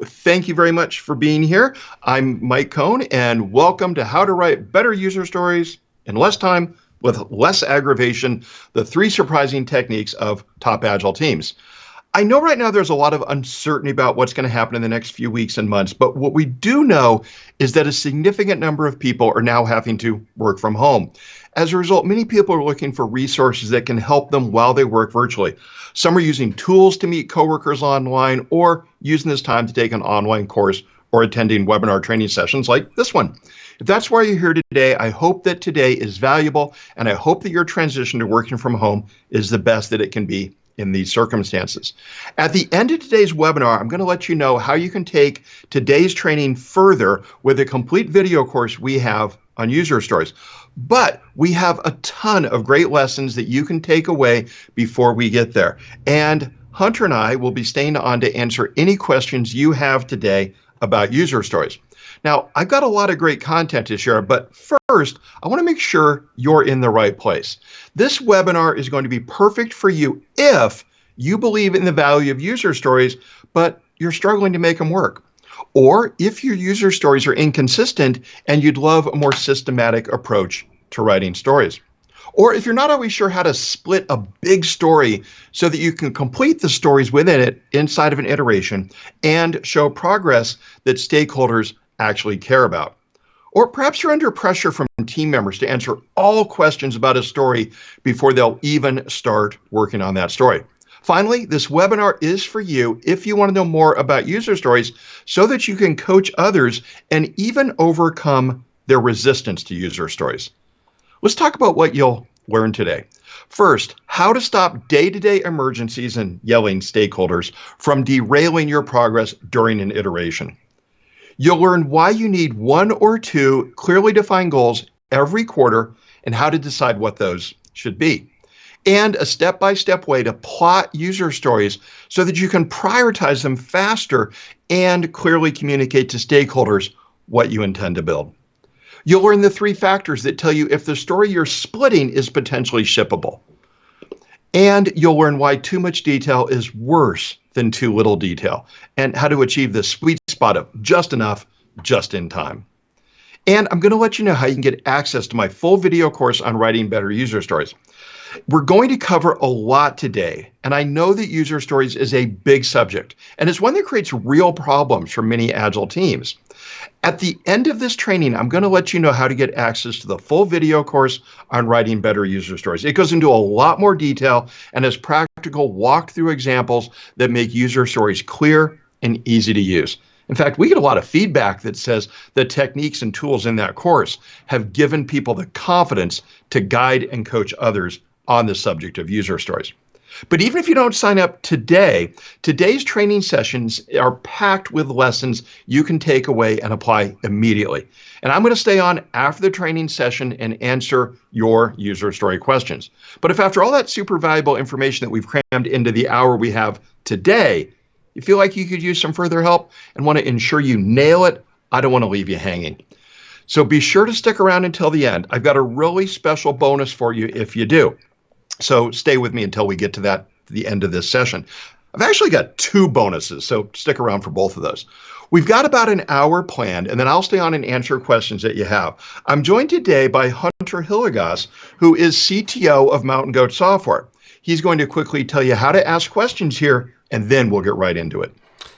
thank you very much for being here. I'm Mike Cohn, and welcome to How to Write Better User Stories in Less Time with Less Aggravation, the 3 surprising techniques of top Agile teams. I know right now there's a lot of uncertainty about what's going to happen in the next few weeks and months, but what we do know is that a significant number of people are now having to work from home. As a result, many people are looking for resources that can help them while they work virtually. Some are using tools to meet coworkers online or using this time to take an online course or attending webinar training sessions like this one. If that's why you're here today, I hope that today is valuable, and I hope that your transition to working from home is the best that it can be in these circumstances. At the end of today's webinar, I'm going to let you know how you can take today's training further with a complete video course we have on user stories. But we have a ton of great lessons that you can take away before we get there. And Hunter and I will be staying on to answer any questions you have today about user stories. Now, I've got a lot of great content to share, but first, I want to make sure you're in the right place. This webinar is going to be perfect for you if you believe in the value of user stories, but you're struggling to make them work. Or if your user stories are inconsistent and you'd love a more systematic approach to writing stories. Or if you're not always sure how to split a big story so that you can complete the stories within it inside of an iteration and show progress that stakeholders actually care about. Or perhaps you're under pressure from team members to answer all questions about a story before they'll even start working on that story. Finally, this webinar is for you if you want to know more about user stories so that you can coach others and even overcome their resistance to user stories. Let's talk about what you'll learn today. First, how to stop day-to-day emergencies and yelling stakeholders from derailing your progress during an iteration. You'll learn why you need 1 or 2 clearly defined goals every quarter and how to decide what those should be. And a step-by-step way to plot user stories so that you can prioritize them faster and clearly communicate to stakeholders what you intend to build. You'll learn the 3 factors that tell you if the story you're splitting is potentially shippable. And you'll learn why too much detail is worse than too little detail, and how to achieve the sweet spot of just enough, just in time. And I'm going to let you know how you can get access to my full video course on writing better user stories. We're going to cover a lot today, and I know that user stories is a big subject, and it's one that creates real problems for many Agile teams. At the end of this training, I'm going to let you know how to get access to the full video course on writing better user stories. It goes into a lot more detail and has practical walkthrough examples that make user stories clear and easy to use. In fact, we get a lot of feedback that says the techniques and tools in that course have given people the confidence to guide and coach others on the subject of user stories. But even if you don't sign up today, today's training sessions are packed with lessons you can take away and apply immediately. And I'm going to stay on after the training session and answer your user story questions. But if after all that super valuable information that we've crammed into the hour we have today, you feel like you could use some further help and want to ensure you nail it, I don't want to leave you hanging. So be sure to stick around until the end. I've got a really special bonus for you if you do. So stay with me until we get to the end of this session. I've actually got 2 bonuses, so stick around for both of those. We've got about an hour planned, and then I'll stay on and answer questions that you have. I'm joined today by Hunter Hillegas, who is CTO of Mountain Goat Software. He's going to quickly tell you how to ask questions here, and then we'll get right into it.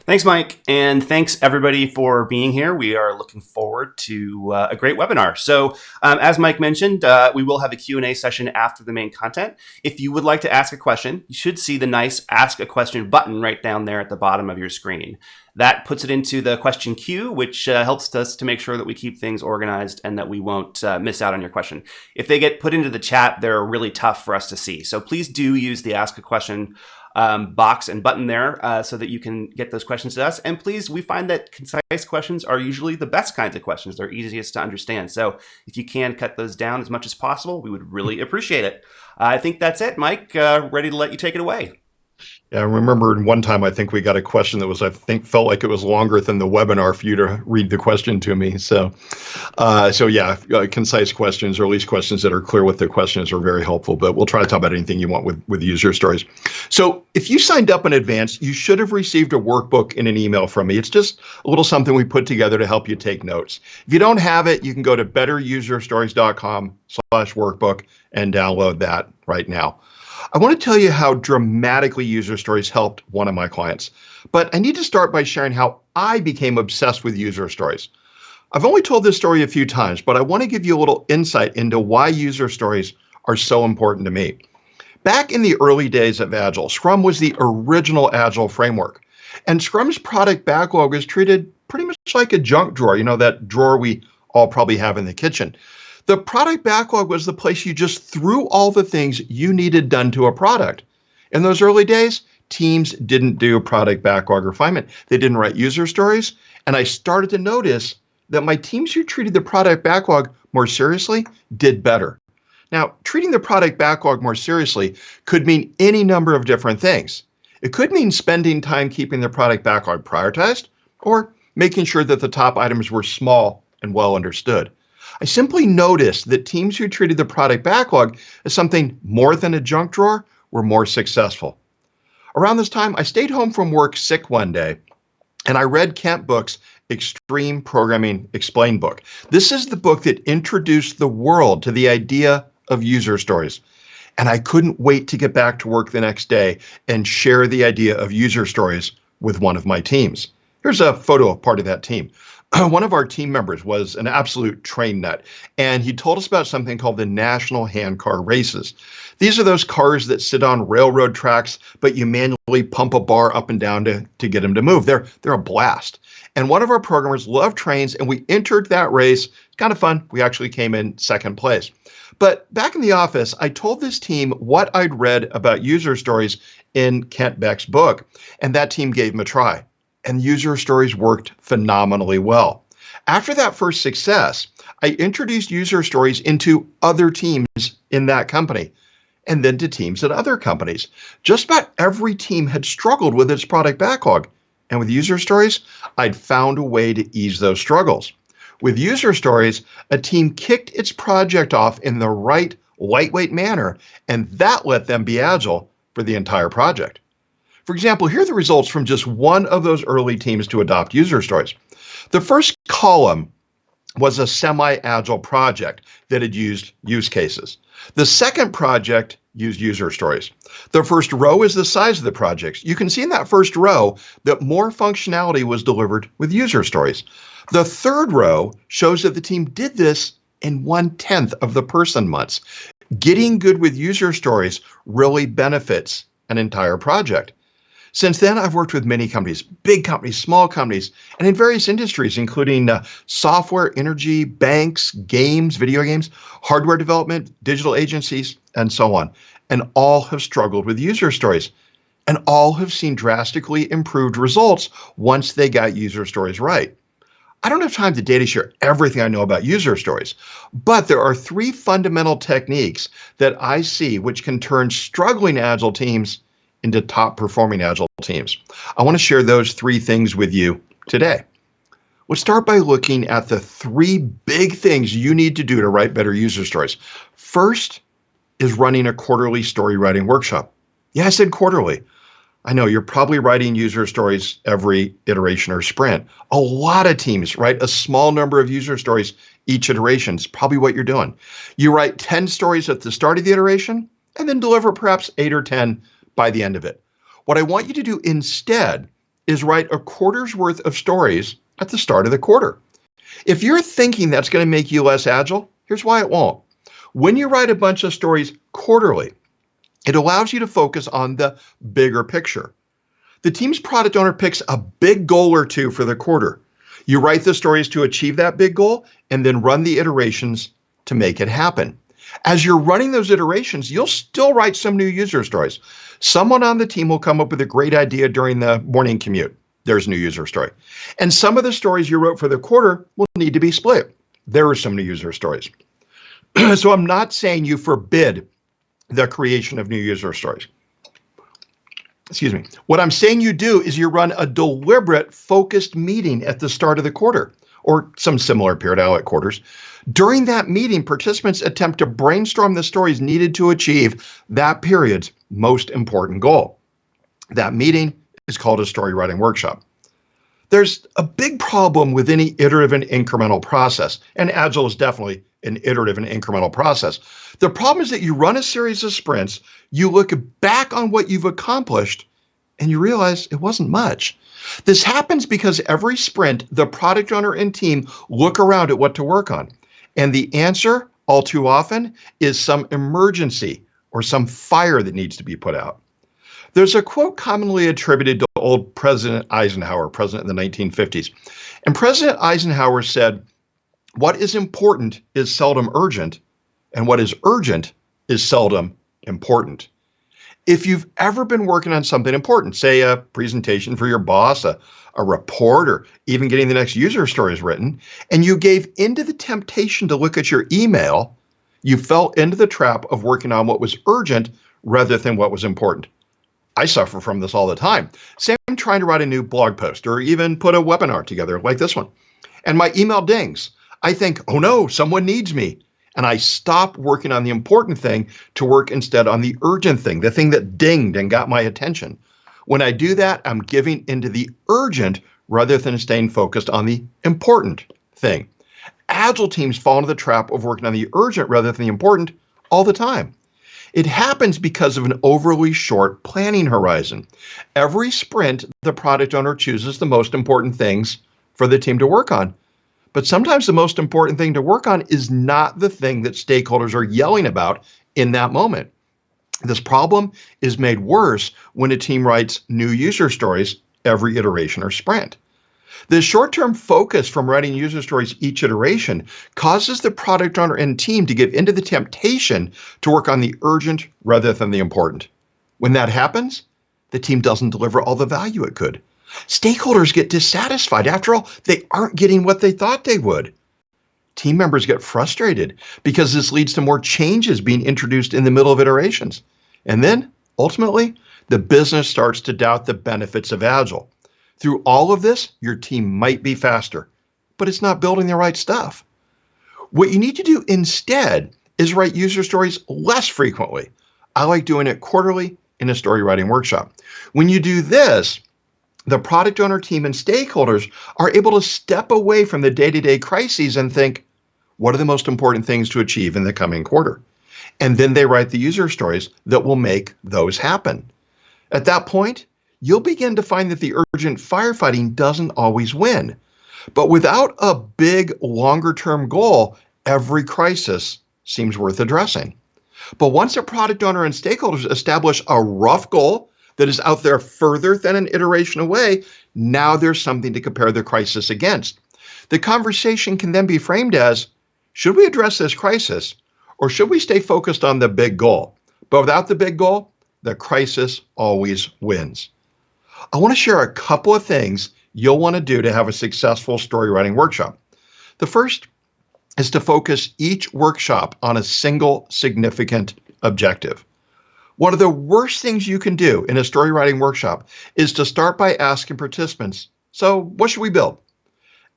Thanks, Mike, and thanks everybody for being here. We are looking forward to a great webinar. So as Mike mentioned, we will have a Q&A session after the main content. If you would like to ask a question, you should see the nice Ask a Question button right down there at the bottom of your screen. That puts it into the question queue, which helps us to make sure that we keep things organized and that we won't miss out on your question. If they get put into the chat, they're really tough for us to see. So please do use the Ask a Question box and button there so that you can get those questions to us. And please, we find that concise questions are usually the best kinds of questions. They're easiest to understand. So if you can cut those down as much as possible, we would really appreciate it. I think that's it, Mike. Ready to let you take it away. Yeah, I remember one time I think we got a question that was, I think, felt like it was longer than the webinar for you to read the question to me. Concise questions, or at least questions that are clear with the questions, are very helpful. But we'll try to talk about anything you want with user stories. So if you signed up in advance, you should have received a workbook in an email from me. It's just a little something we put together to help you take notes. If you don't have it, you can go to betteruserstories.com/workbook and download that right now. I want to tell you how dramatically user stories helped one of my clients, but I need to start by sharing how I became obsessed with user stories. I've only told this story a few times, but I want to give you a little insight into why user stories are so important to me. Back in the early days of Agile, Scrum was the original Agile framework, and Scrum's product backlog is treated pretty much like a junk drawer, that drawer we all probably have in the kitchen. The product backlog was the place you just threw all the things you needed done to a product. In those early days, teams didn't do product backlog refinement. They didn't write user stories. And I started to notice that my teams who treated the product backlog more seriously did better. Now, treating the product backlog more seriously could mean any number of different things. It could mean spending time keeping the product backlog prioritized, or making sure that the top items were small and well understood. I simply noticed that teams who treated the product backlog as something more than a junk drawer were more successful. Around this time, I stayed home from work sick one day, and I read Kent Book's Extreme Programming Explained book. This is the book that introduced the world to the idea of user stories. And I couldn't wait to get back to work the next day and share the idea of user stories with one of my teams. Here's a photo of part of that team. One of our team members was an absolute train nut, and he told us about something called the National Handcar Races. These are those cars that sit on railroad tracks, but you manually pump a bar up and down to get them to move. They're a blast. And one of our programmers loved trains, and we entered that race. It's kind of fun. We actually came in second place. But back in the office, I told this team what I'd read about user stories in Kent Beck's book, and that team gave them a try. And user stories worked phenomenally well. After that first success, I introduced user stories into other teams in that company, and then to teams at other companies. Just about every team had struggled with its product backlog, and with user stories, I'd found a way to ease those struggles. With user stories, a team kicked its project off in the right, lightweight manner, and that let them be agile for the entire project. For example, here are the results from just one of those early teams to adopt user stories. The first column was a semi-agile project that had used use cases. The second project used user stories. The first row is the size of the projects. You can see in that first row that more functionality was delivered with user stories. The third row shows that the team did this in 1/10 of the person months. Getting good with user stories really benefits an entire project. Since then, I've worked with many companies, big companies, small companies, and in various industries, including software, energy, banks, games, video games, hardware development, digital agencies, and so on. And all have struggled with user stories. And all have seen drastically improved results once they got user stories right. I don't have time today to share everything I know about user stories, but there are 3 fundamental techniques that I see which can turn struggling Agile teams into top performing Agile teams. I want to share those 3 things with you today. Let's start by looking at the 3 big things you need to do to write better user stories. First is running a quarterly story writing workshop. Yeah, I said quarterly. I know you're probably writing user stories every iteration or sprint. A lot of teams write a small number of user stories each iteration. It's probably what you're doing. You write 10 stories at the start of the iteration and then deliver perhaps 8 or 10 by the end of it. What I want you to do instead is write a quarter's worth of stories at the start of the quarter. If you're thinking that's going to make you less agile, here's why it won't. When you write a bunch of stories quarterly, it allows you to focus on the bigger picture. The team's product owner picks a big goal or 2 for the quarter. You write the stories to achieve that big goal and then run the iterations to make it happen. As you're running those iterations, you'll still write some new user stories. Someone on the team will come up with a great idea during the morning commute. There's a new user story. And some of the stories you wrote for the quarter will need to be split. There are some new user stories. So I'm not saying you forbid the creation of new user stories. excuse me, what I'm saying you do is you run a deliberate, focused meeting at the start of the quarter or some similar period out at quarters. During that meeting, participants attempt to brainstorm the stories needed to achieve that period's most important goal. That meeting is called a story writing workshop. There's a big problem with any iterative and incremental process, and Agile is definitely an iterative and incremental process. The problem is that you run a series of sprints, you look back on what you've accomplished, and you realize it wasn't much. This happens because every sprint, the product owner and team look around at what to work on. And the answer, all too often, is some emergency or some fire that needs to be put out. There's a quote commonly attributed to old President Eisenhower, president in the 1950s. And President Eisenhower said, "What is important is seldom urgent, and what is urgent is seldom important." If you've ever been working on something important, say a presentation for your boss, a report, or even getting the next user stories written, and you gave into the temptation to look at your email, you fell into the trap of working on what was urgent rather than what was important. I suffer from this all the time. Say I'm trying to write a new blog post or even put a webinar together like this one, and my email dings. I think, oh no, someone needs me. And I stop working on the important thing to work instead on the urgent thing, the thing that dinged and got my attention. When I do that, I'm giving into the urgent rather than staying focused on the important thing. Agile teams fall into the trap of working on the urgent rather than the important all the time. It happens because of an overly short planning horizon. Every sprint, the product owner chooses the most important things for the team to work on. But sometimes the most important thing to work on is not the thing that stakeholders are yelling about in that moment. This problem is made worse when a team writes new user stories every iteration or sprint. The short-term focus from writing user stories each iteration causes the product owner and team to give into the temptation to work on the urgent rather than the important. When that happens, the team doesn't deliver all the value it could. Stakeholders get dissatisfied. After all, they aren't getting what they thought they would. Team members get frustrated because this leads to more changes being introduced in the middle of iterations. And then, ultimately, the business starts to doubt the benefits of Agile. Through all of this, your team might be faster, but it's not building the right stuff. What you need to do instead is write user stories less frequently. I like doing it quarterly in a story writing workshop. When you do this, the product owner, team, and stakeholders are able to step away from the day-to-day crises and think, what are the most important things to achieve in the coming quarter? And then they write the user stories that will make those happen. At that point, you'll begin to find that the urgent firefighting doesn't always win. But without a big, longer-term goal, every crisis seems worth addressing. But once a product owner and stakeholders establish a rough goal that is out there further than an iteration away, now there's something to compare the crisis against. The conversation can then be framed as, should we address this crisis, or should we stay focused on the big goal? But without the big goal, the crisis always wins. I want to share a couple of things you'll want to do to have a successful story writing workshop. The first is to focus each workshop on a single significant objective. One of the worst things you can do in a story writing workshop is to start by asking participants, so what should we build?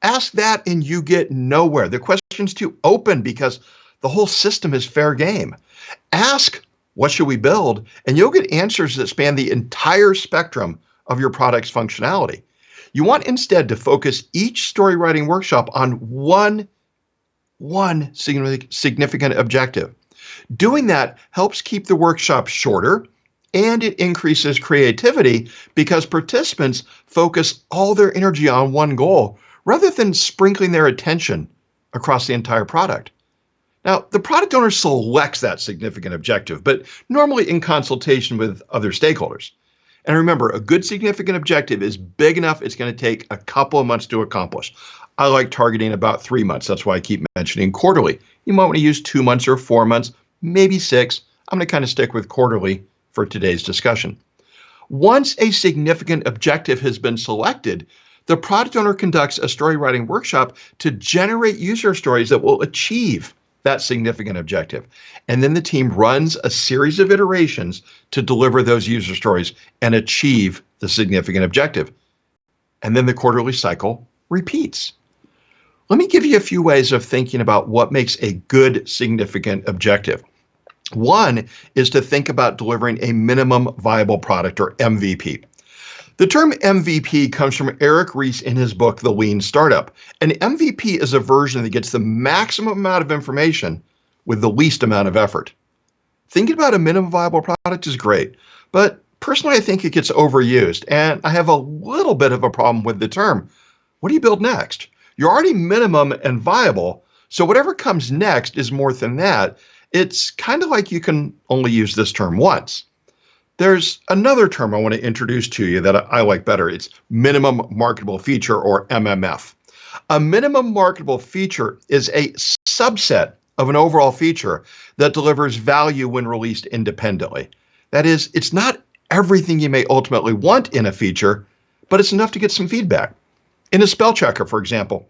Ask that and you get nowhere. The question's too open because the whole system is fair game. Ask, what should we build? And you'll get answers that span the entire spectrum of your product's functionality. You want instead to focus each story writing workshop on one significant objective. Doing that helps keep the workshop shorter, and it increases creativity because participants focus all their energy on one goal rather than sprinkling their attention across the entire product. Now, the product owner selects that significant objective, but normally in consultation with other stakeholders. And remember, a good significant objective is big enough it's going to take a couple of months to accomplish. I like targeting about 3 months. That's why I keep mentioning quarterly. You might want to use 2 months or 4 months, maybe 6. I'm going to kind of stick with quarterly for today's discussion. Once a significant objective has been selected, the product owner conducts a story writing workshop to generate user stories that will achieve that significant objective. And then the team runs a series of iterations to deliver those user stories and achieve the significant objective. And then the quarterly cycle repeats. Let me give you a few ways of thinking about what makes a good significant objective. One is to think about delivering a minimum viable product, or MVP. The term MVP comes from Eric Ries in his book, The Lean Startup. An MVP is a version that gets the maximum amount of information with the least amount of effort. Thinking about a minimum viable product is great, but personally I think it gets overused, and I have a little bit of a problem with the term. What do you build next? You're already minimum and viable, so whatever comes next is more than that. It's kind of like you can only use this term once. There's another term I want to introduce to you that I like better. It's minimum marketable feature, or MMF. A minimum marketable feature is a subset of an overall feature that delivers value when released independently. That is, it's not everything you may ultimately want in a feature, but it's enough to get some feedback. In a spell checker, for example,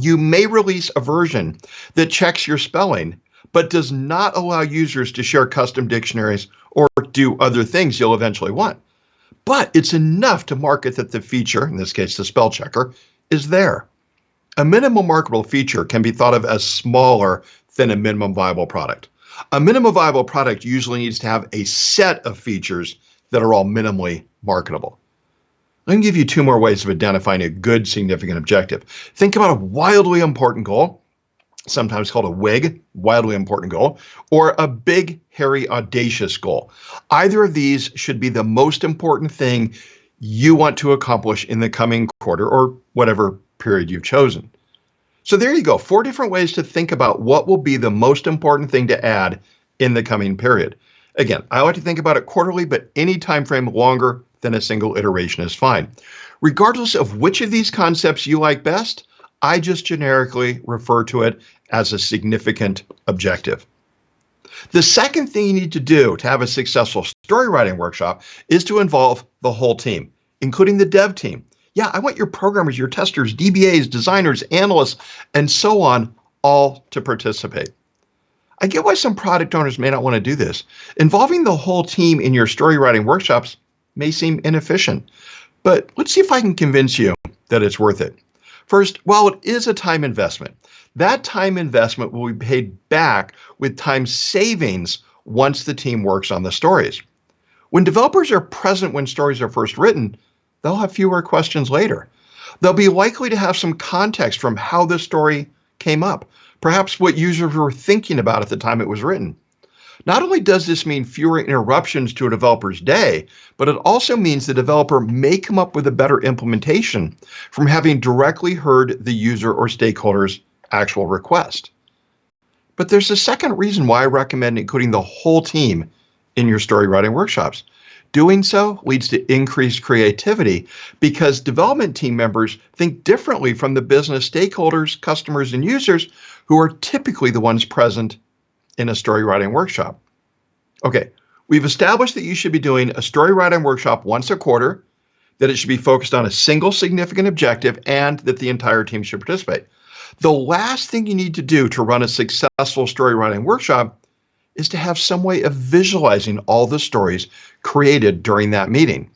you may release a version that checks your spelling, but does not allow users to share custom dictionaries or do other things you'll eventually want. But it's enough to market that the feature, in this case the spell checker, is there. A minimum marketable feature can be thought of as smaller than a minimum viable product. A minimum viable product usually needs to have a set of features that are all minimally marketable. Let me give you two more ways of identifying a good significant objective. Think about a wildly important goal, sometimes called a WIG, wildly important goal, or a big, hairy, audacious goal. Either of these should be the most important thing you want to accomplish in the coming quarter or whatever period you've chosen. So there you go, 4 different ways to think about what will be the most important thing to add in the coming period. Again, I like to think about it quarterly, but any time frame longer than a single iteration is fine. Regardless of which of these concepts you like best, I just generically refer to it as a significant objective. The second thing you need to do to have a successful story writing workshop is to involve the whole team, including the dev team. Yeah, I want your programmers, your testers, DBAs, designers, analysts, and so on, all to participate. I get why some product owners may not want to do this. Involving the whole team in your story writing workshops may seem inefficient, but let's see if I can convince you that it's worth it. First, while it is a time investment, that time investment will be paid back with time savings once the team works on the stories. When developers are present when stories are first written, they'll have fewer questions later. They'll be likely to have some context from how the story came up, perhaps what users were thinking about at the time it was written. Not only does this mean fewer interruptions to a developer's day, but it also means the developer may come up with a better implementation from having directly heard the user or stakeholder's actual request. But there's a second reason why I recommend including the whole team in your story writing workshops. Doing so leads to increased creativity because development team members think differently from the business stakeholders, customers, and users who are typically the ones present in a story writing workshop. Okay, we've established that you should be doing a story writing workshop once a quarter, that it should be focused on a single significant objective, and that the entire team should participate. The last thing you need to do to run a successful story writing workshop is to have some way of visualizing all the stories created during that meeting.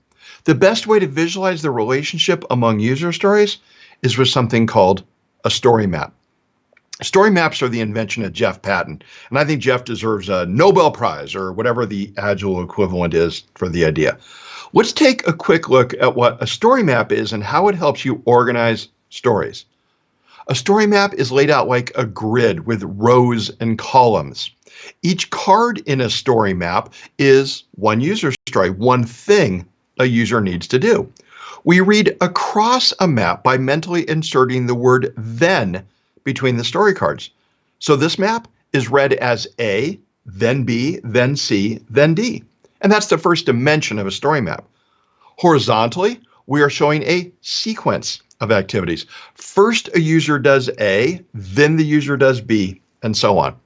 The best way to visualize the relationship among user stories is with something called a story map. Story maps are the invention of Jeff Patton, and I think Jeff deserves a Nobel Prize or whatever the Agile equivalent is for the idea. Let's take a quick look at what a story map is and how it helps you organize stories. A story map is laid out like a grid with rows and columns. Each card in a story map is one user story, one thing a user needs to do. We read across a map by mentally inserting the word then between the story cards. So this map is read as A, then B, then C, then D. And that's the first dimension of a story map. Horizontally, we are showing a sequence of activities. First, a user does A, then the user does B, and so on.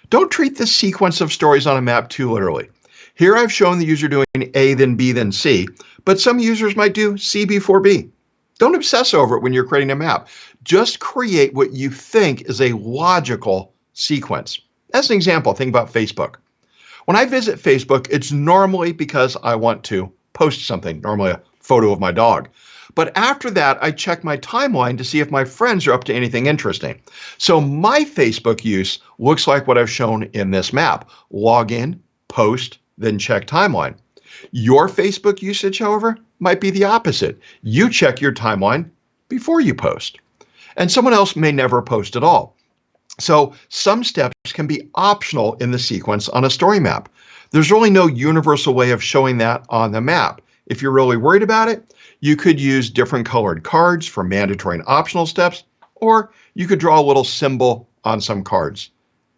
Don't treat the sequence of stories on a map too literally. Here I've shown the user doing A, then B, then C, but some users might do C before B. Don't obsess over it when you're creating a map. Just create what you think is a logical sequence. As an example, think about Facebook. When I visit Facebook, it's normally because I want to post something, normally a photo of my dog. But after that, I check my timeline to see if my friends are up to anything interesting. So my Facebook use looks like what I've shown in this map. Log in, post, then check timeline. Your Facebook usage, however, might be the opposite. You check your timeline before you post. And someone else may never post at all. So some steps can be optional in the sequence on a story map. There's really no universal way of showing that on the map. If you're really worried about it, you could use different colored cards for mandatory and optional steps, or you could draw a little symbol on some cards.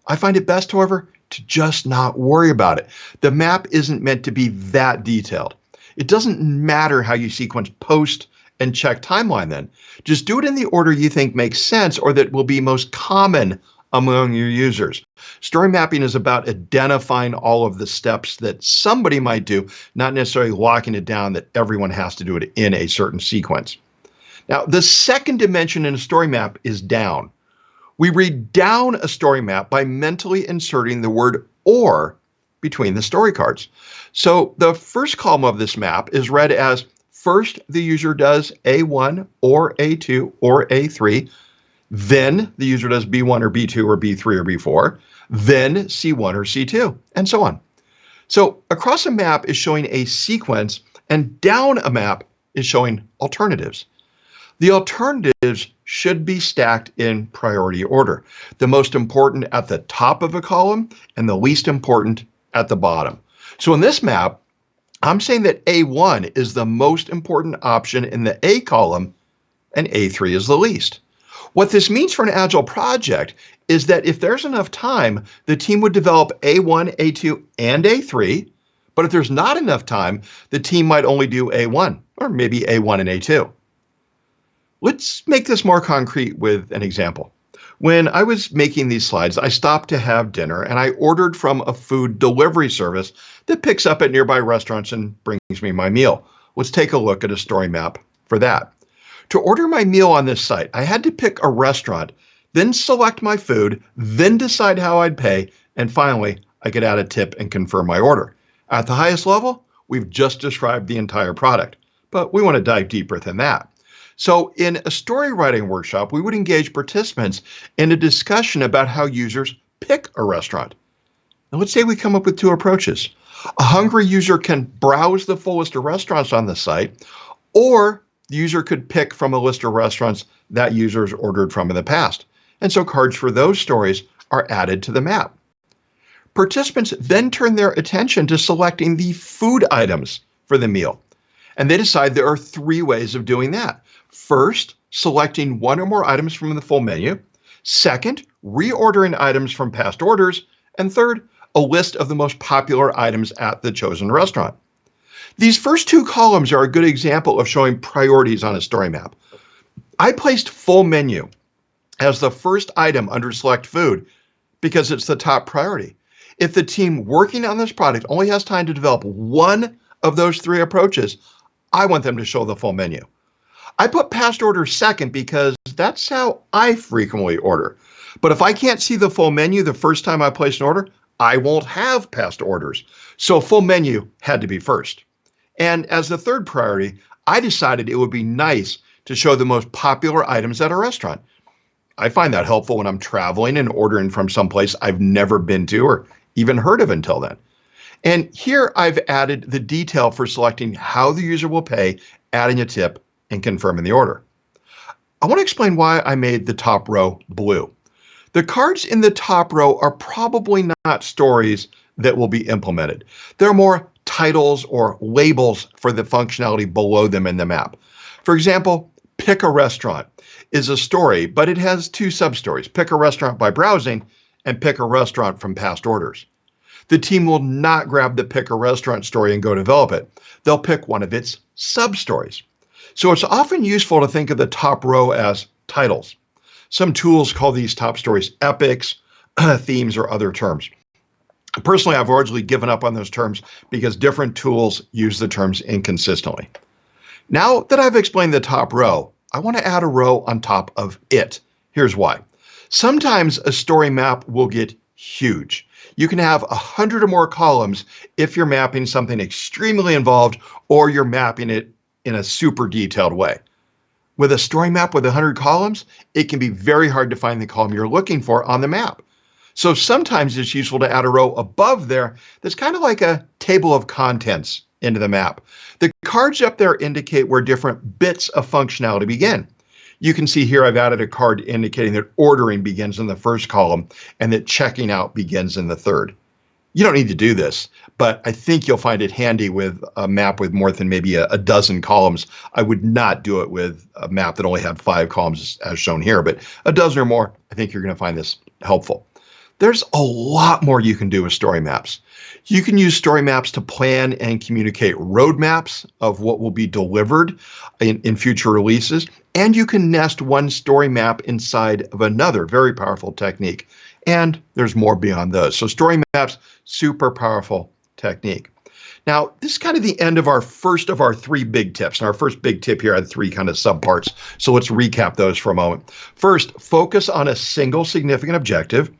I find it best, however, to just not worry about it. The map isn't meant to be that detailed. It doesn't matter how you sequence post and check timeline then. Just do it in the order you think makes sense or that will be most common among your users. Story mapping is about identifying all of the steps that somebody might do, not necessarily locking it down that everyone has to do it in a certain sequence. Now, the second dimension in a story map is down. We read down a story map by mentally inserting the word or between the story cards. So the first column of this map is read as first the user does A1 or A2 or A3, then the user does B1 or B2 or B3 or B4, then C1 or C2, and so on. So across a map is showing a sequence, and down a map is showing alternatives. The alternatives should be stacked in priority order. The most important at the top of a column and the least important at the bottom. So in this map, I'm saying that A1 is the most important option in the A column and A3 is the least. What this means for an Agile project is that if there's enough time, the team would develop A1, A2, and A3. But if there's not enough time, the team might only do A1 or maybe A1 and A2. Let's make this more concrete with an example. When I was making these slides, I stopped to have dinner and I ordered from a food delivery service that picks up at nearby restaurants and brings me my meal. Let's take a look at a story map for that. To order my meal on this site, I had to pick a restaurant, then select my food, then decide how I'd pay, and finally, I could add a tip and confirm my order. At the highest level, we've just described the entire product, but we want to dive deeper than that. So in a story writing workshop, we would engage participants in a discussion about how users pick a restaurant. Now let's say we come up with two approaches. A hungry user can browse the full list of restaurants on the site, or the user could pick from a list of restaurants that users ordered from in the past. And so cards for those stories are added to the map. Participants then turn their attention to selecting the food items for the meal. And they decide there are three ways of doing that. First, selecting one or more items from the full menu. Second, reordering items from past orders. And third, a list of the most popular items at the chosen restaurant. These first two columns are a good example of showing priorities on a story map. I placed full menu as the first item under select food because it's the top priority. If the team working on this product only has time to develop one of those three approaches, I want them to show the full menu. I put past orders second because that's how I frequently order. But if I can't see the full menu the first time I place an order, I won't have past orders. So full menu had to be first. And as the third priority, I decided it would be nice to show the most popular items at a restaurant. I find that helpful when I'm traveling and ordering from someplace I've never been to or even heard of until then. And here I've added the detail for selecting how the user will pay, adding a tip, and confirming the order. I want to explain why I made the top row blue. The cards in the top row are probably not stories that will be implemented. They're more titles or labels for the functionality below them in the map. For example, pick a restaurant is a story, but it has two sub-stories. Pick a restaurant by browsing and pick a restaurant from past orders. The team will not grab the pick a restaurant story and go develop it. They'll pick one of its sub-stories. So it's often useful to think of the top row as titles. Some tools call these top stories epics, themes, or other terms. Personally, I've largely given up on those terms because different tools use the terms inconsistently. Now that I've explained the top row, I want to add a row on top of it. Here's why. Sometimes a story map will get huge. You can have 100 or more columns if you're mapping something extremely involved or you're mapping it in a super detailed way. With a story map with 100 columns, it can be very hard to find the column you're looking for on the map. So sometimes it's useful to add a row above there that's kind of like a table of contents into the map. The cards up there indicate where different bits of functionality begin. You can see here I've added a card indicating that ordering begins in the first column and that checking out begins in the third. You don't need to do this, but I think you'll find it handy with a map with more than maybe a dozen columns. I would not do it with a map that only had 5 columns as shown here, but a dozen or more, I think you're going to find this helpful. There's a lot more you can do with story maps. You can use story maps to plan and communicate roadmaps of what will be delivered in future releases, and you can nest one story map inside of another, very powerful technique. And there's more beyond those. So story maps, super powerful technique. Now, this is kind of the end of our first of our 3 big tips. And our first big tip here had 3 kind of subparts. So let's recap those for a moment. First, focus on a single significant objective.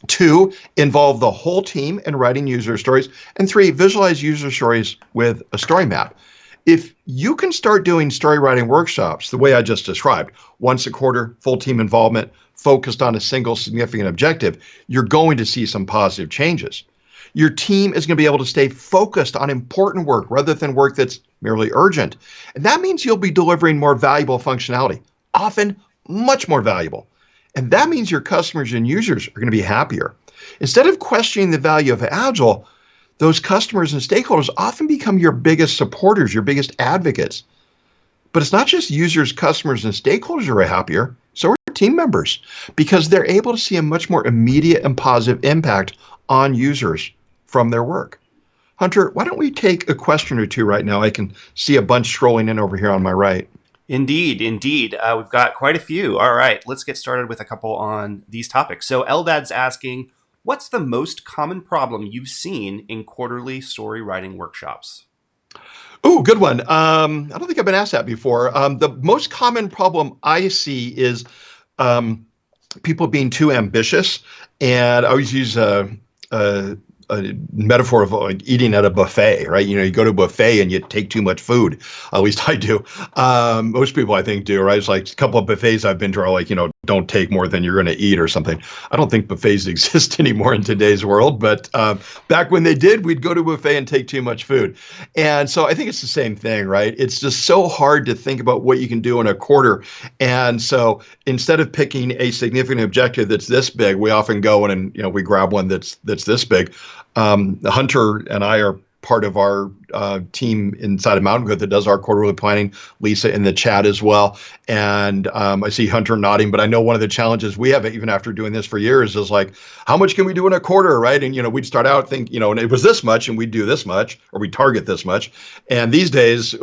2, involve the whole team in writing user stories. And 3, visualize user stories with a story map. If you can start doing story writing workshops the way I just described, once a quarter, full team involvement, focused on a single significant objective, you're going to see some positive changes. Your team is going to be able to stay focused on important work rather than work that's merely urgent. And that means you'll be delivering more valuable functionality, often much more valuable. And that means your customers and users are going to be happier. Instead of questioning the value of Agile, those customers and stakeholders often become your biggest supporters, your biggest advocates. But it's not just users, customers, and stakeholders who are happier, so are team members, because they're able to see a much more immediate and positive impact on users from their work. Hunter, why don't we take a question or 2 right now? I can see a bunch scrolling in over here on my right. Indeed. We've got quite a few. All right, let's get started with a couple on these topics. So Eldad's asking, what's the most common problem you've seen in quarterly story writing workshops? Oh, good one. I don't think I've been asked that before. The most common problem I see is people being too ambitious. And I always use a metaphor of like eating at a buffet, right? You know, you go to a buffet and you take too much food. At least I do. Most people I think do, right? It's like a couple of buffets I've been to are like, you know, don't take more than you're going to eat or something. I don't think buffets exist anymore in today's world, but back when they did, we'd go to a buffet and take too much food. And so I think it's the same thing, right? It's just so hard to think about what you can do in a quarter. And so instead of picking a significant objective that's this big, we often go in and, you know, we grab one that's this big. Hunter and I are part of our team inside of Mountain Goat that does our quarterly planning. Lisa in the chat as well. And I see Hunter nodding, but I know one of the challenges we have, even after doing this for years, is like, how much can we do in a quarter, right? And, you know, we'd start out think, you know, and it was this much and we'd do this much, or we target this much. And these days, you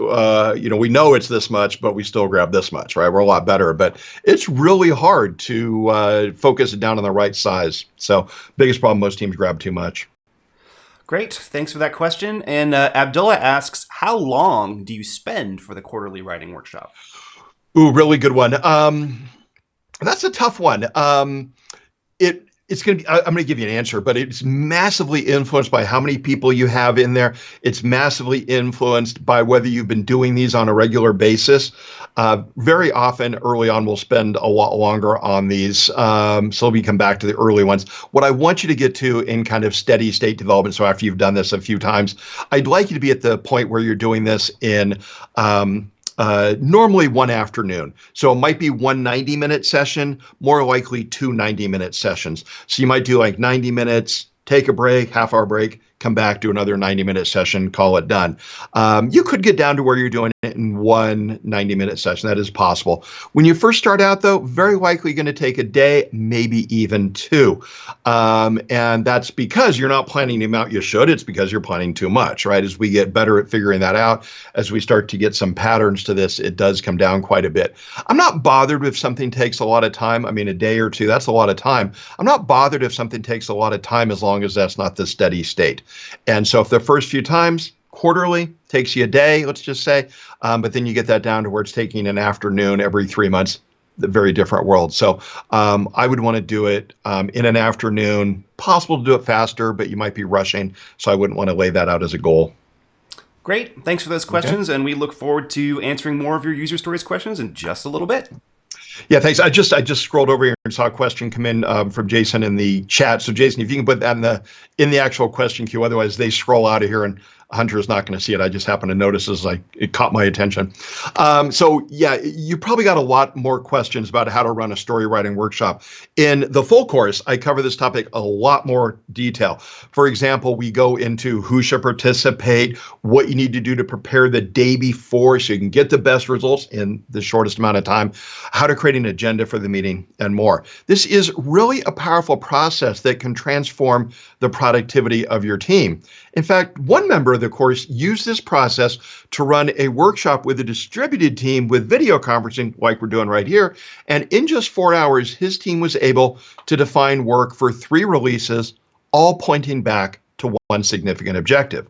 know, we know it's this much, but we still grab this much, right? We're a lot better, but it's really hard to focus it down on the right size. So biggest problem, most teams grab too much. Great. Thanks for that question. And Abdullah asks, how long do you spend for the quarterly writing workshop? Ooh, really good one. That's a tough one. It's going to be, I'm going to give you an answer, but it's massively influenced by how many people you have in there. It's massively influenced by whether you've been doing these on a regular basis. Very often early on, we'll spend a lot longer on these. So we come back to the early ones. What I want you to get to in kind of steady state development, so after you've done this a few times, I'd like you to be at the point where you're doing this in normally one afternoon. So it might be one 90-minute session, more likely 2 90-minute sessions. So you might do like 90 minutes, take a break, half-hour break, come back, do another 90-minute session, call it done. You could get down to where you're doing it in one 90-minute session. That is possible. When you first start out, though, very likely going to take a day, maybe even 2. And that's because you're not planning the amount you should. It's because you're planning too much, right? As we get better at figuring that out, as we start to get some patterns to this, it does come down quite a bit. I'm not bothered if something takes a lot of time. I mean, a day or 2, that's a lot of time. I'm not bothered if something takes a lot of time as long as that's not the steady state. And so if the first few times, quarterly, takes you a day, let's just say, but then you get that down to where it's taking an afternoon every 3 months, very different worlds. So I would want to do it in an afternoon. Possible to do it faster, but you might be rushing. So I wouldn't want to lay that out as a goal. Great. Thanks for those questions. Okay. And we look forward to answering more of your user stories questions in just a little bit. Yeah, thanks. I just scrolled over here and saw a question come in from Jason in the chat. So Jason, if you can put that in the actual question queue, otherwise they scroll out of here and Hunter is not going to see it. I just happened to notice as it caught my attention. So yeah, you probably got a lot more questions about how to run a story writing workshop. In the full course, I cover this topic a lot more detail. For example, we go into who should participate, what you need to do to prepare the day before so you can get the best results in the shortest amount of time, how to create an agenda for the meeting, and more. This is really a powerful process that can transform the productivity of your team. In fact, one member of the course used this process to run a workshop with a distributed team with video conferencing like we're doing right here. And in just 4 hours, his team was able to define work for 3 releases, all pointing back to one significant objective.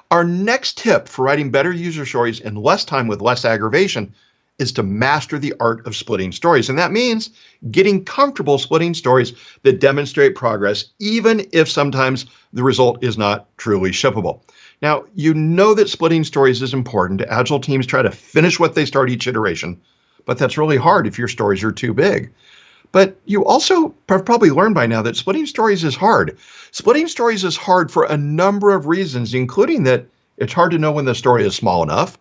Our next tip for writing better user stories in less time with less aggravation is to master the art of splitting stories. And that means getting comfortable splitting stories that demonstrate progress, even if sometimes the result is not truly shippable. Now, you know that splitting stories is important. Agile teams try to finish what they start each iteration, but that's really hard if your stories are too big. But you also have probably learned by now that splitting stories is hard. Splitting stories is hard for a number of reasons, including that it's hard to know when the story is small enough.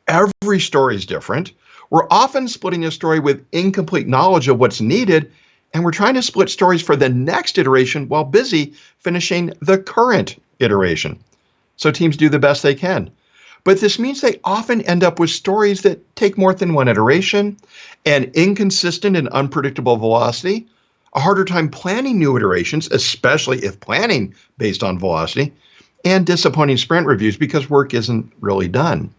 Every story is different. We're often splitting a story with incomplete knowledge of what's needed, and we're trying to split stories for the next iteration while busy finishing the current iteration. So teams do the best they can. But this means they often end up with stories that take more than one iteration, and inconsistent and unpredictable velocity, a harder time planning new iterations, especially if planning based on velocity, and disappointing sprint reviews because work isn't really done.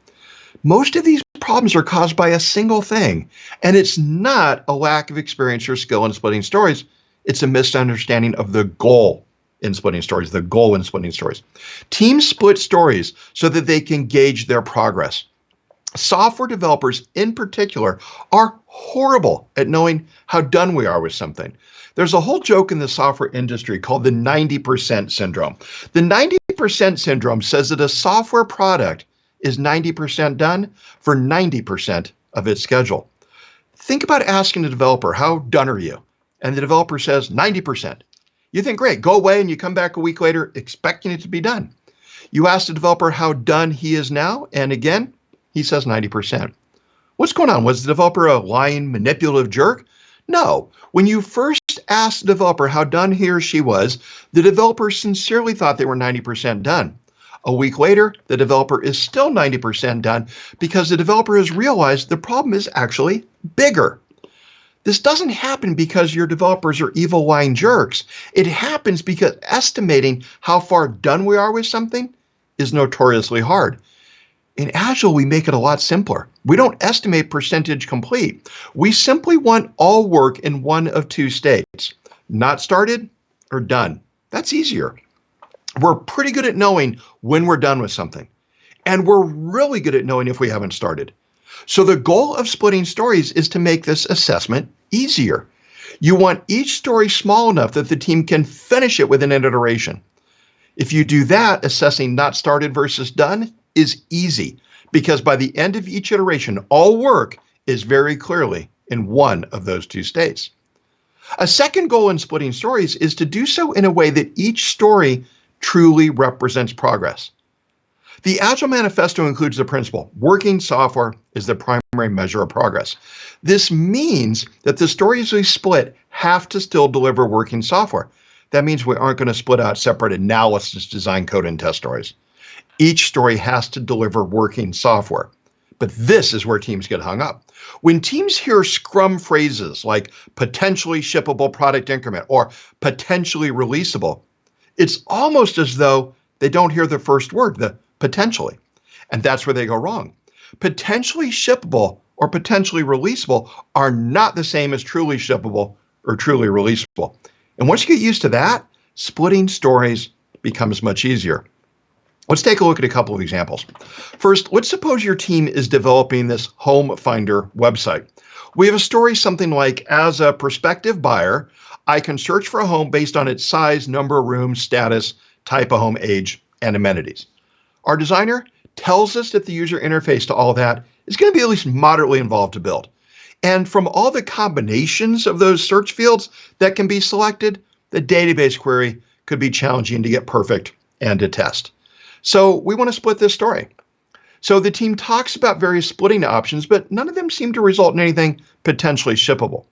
Most of these problems are caused by a single thing, and it's not a lack of experience or skill in splitting stories. It's a misunderstanding of the goal in splitting stories, the goal in splitting stories. Teams split stories so that they can gauge their progress. Software developers in particular are horrible at knowing how done we are with something. There's a whole joke in the software industry called the 90% syndrome. The 90% syndrome says that a software product is 90% done for 90% of its schedule. Think about asking a developer, how done are you? And the developer says 90%. You think, great, go away, and you come back a week later expecting it to be done. You ask the developer how done he is now, and again, he says 90%. What's going on? Was the developer a lying, manipulative jerk? No. When you first asked the developer how done he or she was, the developer sincerely thought they were 90% done. A week later, the developer is still 90% done because the developer has realized the problem is actually bigger. This doesn't happen because your developers are evil, lying jerks. It happens because estimating how far done we are with something is notoriously hard. In Agile, we make it a lot simpler. We don't estimate percentage complete. We simply want all work in one of 2 states, not started or done. That's easier. We're pretty good at knowing when we're done with something, and we're really good at knowing if we haven't started. So the goal of splitting stories is to make this assessment easier. You want each story small enough that the team can finish it within an iteration. If you do that, assessing not started versus done is easy, because by the end of each iteration, all work is very clearly in one of those 2 states. A second goal in splitting stories is to do so in a way that each story truly represents progress. The Agile Manifesto includes the principle, working software is the primary measure of progress. This means that the stories we split have to still deliver working software. That means we aren't going to split out separate analysis, design, code, and test stories. Each story has to deliver working software. But this is where teams get hung up. When teams hear Scrum phrases like potentially shippable product increment or potentially releasable, it's almost as though they don't hear the first word, the potentially. And that's where they go wrong. Potentially shippable or potentially releasable are not the same as truly shippable or truly releasable. And once you get used to that, splitting stories becomes much easier. Let's take a look at a couple of examples. First, let's suppose your team is developing this home finder website. We have a story something like, as a prospective buyer, I can search for a home based on its size, number of rooms, status, type of home, age, and amenities. Our designer tells us that the user interface to all that is going to be at least moderately involved to build. And from all the combinations of those search fields that can be selected, the database query could be challenging to get perfect and to test. So we want to split this story. So the team talks about various splitting options, but none of them seem to result in anything potentially shippable.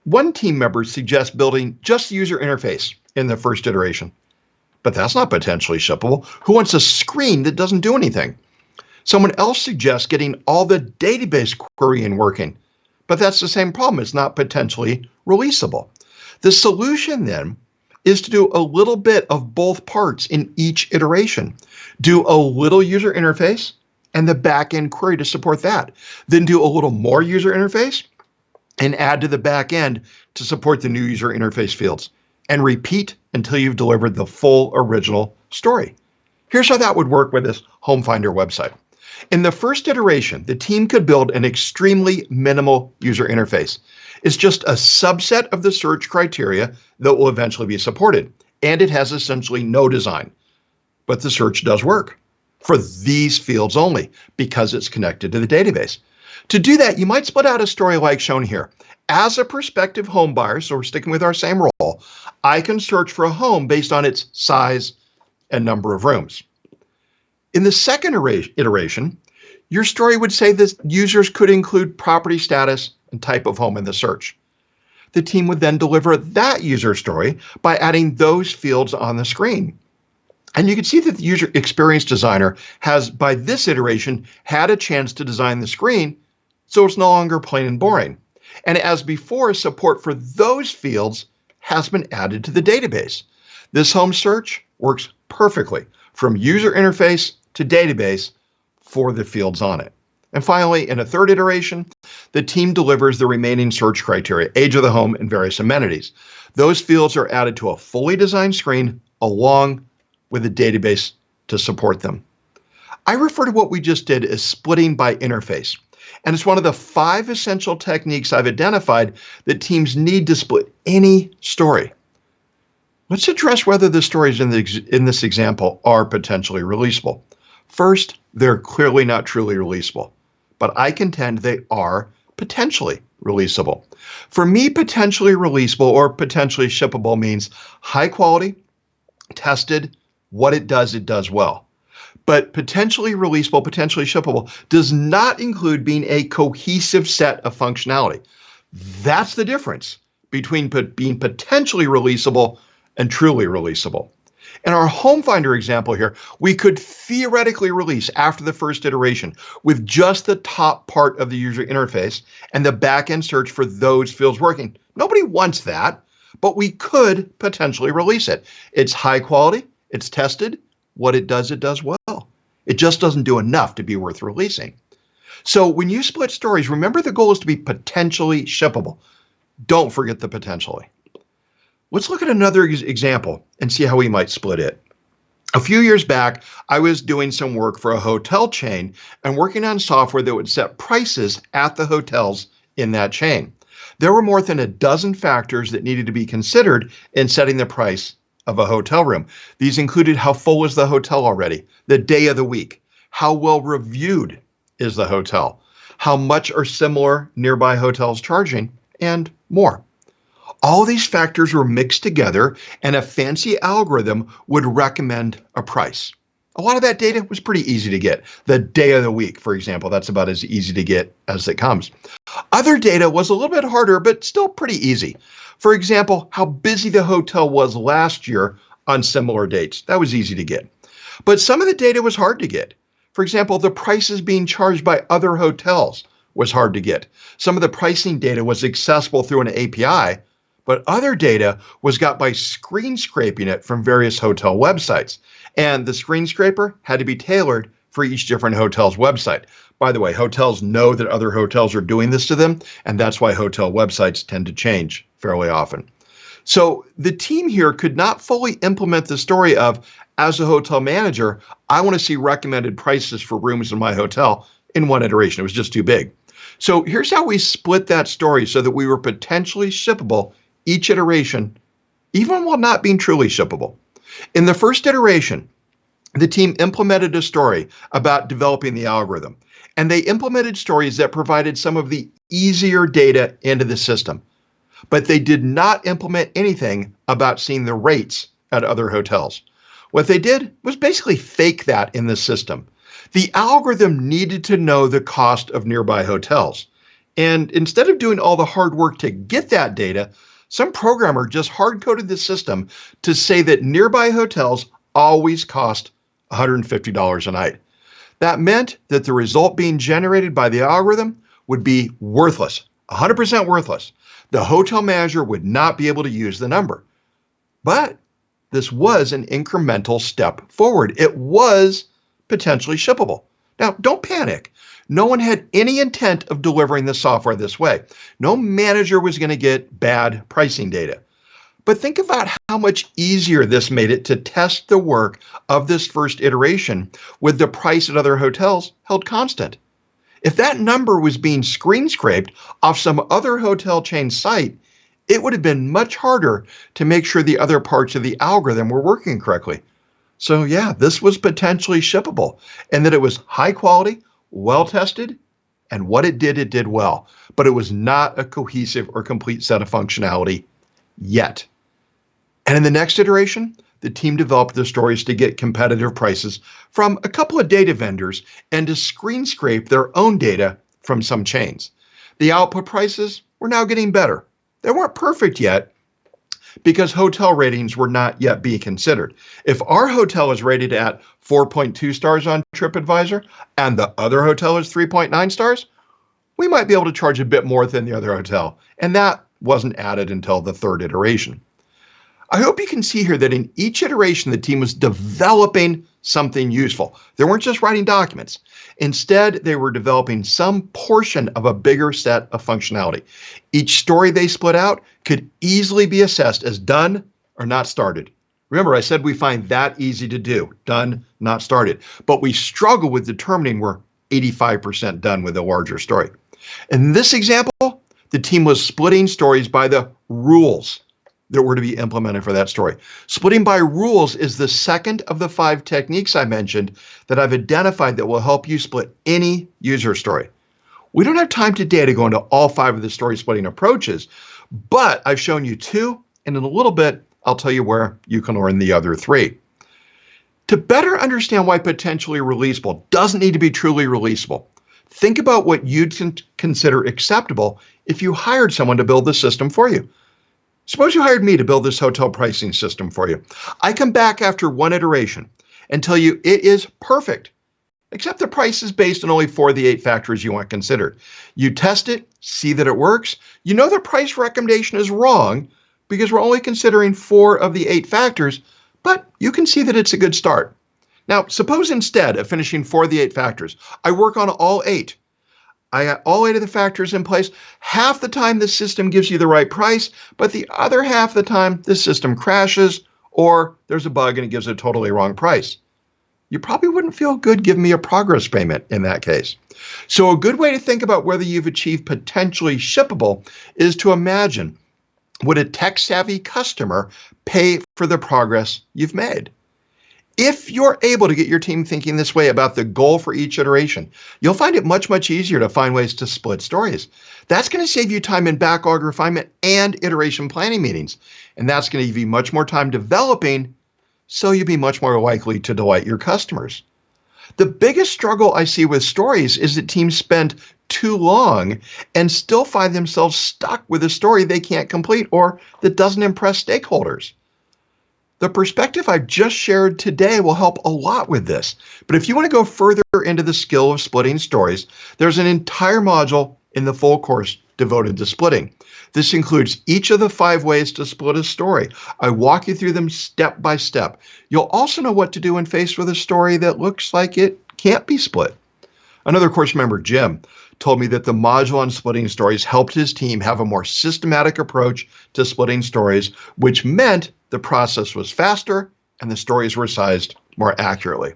One team member suggests building just the user interface in the first iteration. But that's not potentially shippable. Who wants a screen that doesn't do anything? Someone else suggests getting all the database querying working. But that's the same problem. It's not potentially releasable. The solution then is to do a little bit of both parts in each iteration. Do a little user interface and the back-end query to support that. Then do a little more user interface and add to the back end to support the new user interface fields. And repeat until you've delivered the full original story. Here's how that would work with this Home Finder website. In the first iteration, the team could build an extremely minimal user interface. It's just a subset of the search criteria that will eventually be supported, and it has essentially no design. But the search does work for these fields only because it's connected to the database. To do that, you might split out a story like shown here. As a prospective home buyer, so we're sticking with our same role, I can search for a home based on its size and number of rooms. In the second iteration, your story would say that users could include property status and type of home in the search. The team would then deliver that user story by adding those fields on the screen. And you can see that the user experience designer has, by this iteration, had a chance to design the screen, so it's no longer plain and boring. And as before, support for those fields has been added to the database. This home search works perfectly from user interface to database for the fields on it. And finally, in a third iteration, the team delivers the remaining search criteria, age of the home, and various amenities. Those fields are added to a fully designed screen along with a database to support them. I refer to what we just did as splitting by interface. And it's one of the 5 essential techniques I've identified that teams need to split any story. Let's address whether the stories in this example are potentially releasable. First, they're clearly not truly releasable, but I contend they are potentially releasable. For me, potentially releasable or potentially shippable means high quality, tested, what it does well. But potentially releasable, potentially shippable does not include being a cohesive set of functionality. That's the difference between being potentially releasable and truly releasable. In our Home Finder example here, we could theoretically release after the first iteration with just the top part of the user interface and the back-end search for those fields working. Nobody wants that, but we could potentially release it. It's high quality, it's tested, what it does well. It just doesn't do enough to be worth releasing. So when you split stories, remember the goal is to be potentially shippable. Don't forget the potentially. Let's look at another example and see how we might split it. A few years back, I was doing some work for a hotel chain and working on software that would set prices at the hotels in that chain. There were more than a dozen factors that needed to be considered in setting the price of a hotel room. These included how full is the hotel already, the day of the week, how well reviewed is the hotel, how much are similar nearby hotels charging, and more. All these factors were mixed together and a fancy algorithm would recommend a price. A lot of that data was pretty easy to get. The day of the week, for example, that's about as easy to get as it comes. Other data was a little bit harder, but still pretty easy. For example, how busy the hotel was last year on similar dates. That was easy to get. But some of the data was hard to get. For example, the prices being charged by other hotels was hard to get. Some of the pricing data was accessible through an API, but other data was got by screen scraping it from various hotel websites. And the screen scraper had to be tailored for each different hotel's website. By the way, hotels know that other hotels are doing this to them, and that's why hotel websites tend to change fairly often. So the team here could not fully implement the story of, as a hotel manager, I want to see recommended prices for rooms in my hotel in one iteration. It was just too big. So here's how we split that story so that we were potentially shippable each iteration, even while not being truly shippable. In the first iteration, the team implemented a story about developing the algorithm, and they implemented stories that provided some of the easier data into the system. But they did not implement anything about seeing the rates at other hotels. What they did was basically fake that in the system. The algorithm needed to know the cost of nearby hotels. And instead of doing all the hard work to get that data, some programmer just hard-coded the system to say that nearby hotels always cost $150 a night. That meant that the result being generated by the algorithm would be worthless, 100% worthless. The hotel manager would not be able to use the number. But this was an incremental step forward. It was potentially shippable. Now, don't panic. No one had any intent of delivering the software this way. No manager was going to get bad pricing data. But think about how much easier this made it to test the work of this first iteration with the price at other hotels held constant. If that number was being screen scraped off some other hotel chain site, it would have been much harder to make sure the other parts of the algorithm were working correctly. So yeah, this was potentially shippable, and that it was high quality, well tested, and what it did well. But it was not a cohesive or complete set of functionality yet. And in the next iteration, the team developed the stories to get competitive prices from a couple of data vendors and to screen scrape their own data from some chains. The output prices were now getting better. They weren't perfect yet because hotel ratings were not yet being considered. If our hotel is rated at 4.2 stars on TripAdvisor and the other hotel is 3.9 stars, we might be able to charge a bit more than the other hotel. And that wasn't added until the third iteration. I hope you can see here that in each iteration, the team was developing something useful. They weren't just writing documents. Instead, they were developing some portion of a bigger set of functionality. Each story they split out could easily be assessed as done or not started. Remember, I said we find that easy to do, done, not started. But we struggle with determining we're 85% done with a larger story. In this example, the team was splitting stories by the rules that were to be implemented for that story. Splitting by rules is the second of the 5 techniques I mentioned that I've identified that will help you split any user story. We don't have time today to go into all 5 of the story splitting approaches, but I've shown you 2, and in a little bit, I'll tell you where you can learn the other 3. To better understand why potentially releasable doesn't need to be truly releasable, think about what you'd consider acceptable if you hired someone to build the system for you. Suppose you hired me to build this hotel pricing system for you. I come back after 1 iteration and tell you it is perfect, except the price is based on only 4 of the 8 factors you want considered. You test it, see that it works. You know the price recommendation is wrong because we're only considering 4 of the 8 factors, but you can see that it's a good start. Now, suppose instead of finishing 4 of the 8 factors, I work on all 8. I got all 8 of the factors in place. Half the time the system gives you the right price, but the other half of the time the system crashes or there's a bug and it gives a totally wrong price. You probably wouldn't feel good giving me a progress payment in that case. So a good way to think about whether you've achieved potentially shippable is to imagine, would a tech-savvy customer pay for the progress you've made? If you're able to get your team thinking this way about the goal for each iteration, you'll find it much, much easier to find ways to split stories. That's going to save you time in backlog refinement and iteration planning meetings. And that's going to give you much more time developing, so you'll be much more likely to delight your customers. The biggest struggle I see with stories is that teams spend too long and still find themselves stuck with a story they can't complete or that doesn't impress stakeholders. The perspective I've just shared today will help a lot with this. But if you want to go further into the skill of splitting stories, there's an entire module in the full course devoted to splitting. This includes each of the 5 ways to split a story. I walk you through them step by step. You'll also know what to do when faced with a story that looks like it can't be split. Another course member, Jim, told me that the module on splitting stories helped his team have a more systematic approach to splitting stories, which meant the process was faster and the stories were sized more accurately.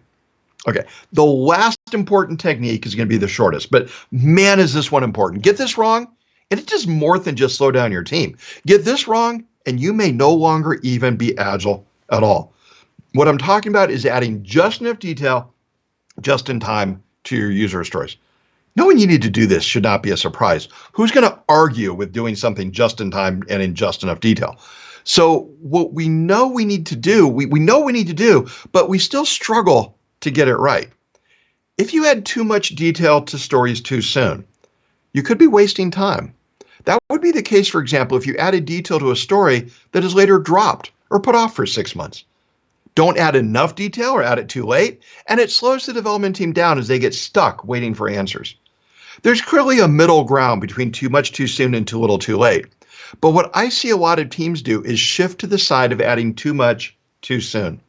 Okay, the last important technique is going to be the shortest, but man, is this one important. Get this wrong, and it does more than just slow down your team. Get this wrong, and you may no longer even be agile at all. What I'm talking about is adding just enough detail, just in time to your user stories. Knowing you need to do this should not be a surprise. Who's going to argue with doing something just in time and in just enough detail? So what we know we need to do, we know we need to do, but we still struggle to get it right. If you add too much detail to stories too soon, you could be wasting time. That would be the case, for example, if you added detail to a story that is later dropped or put off for 6 months. Don't add enough detail or add it too late, and it slows the development team down as they get stuck waiting for answers. There's clearly a middle ground between too much too soon and too little too late. But what I see a lot of teams do is shift to the side of adding too much too soon.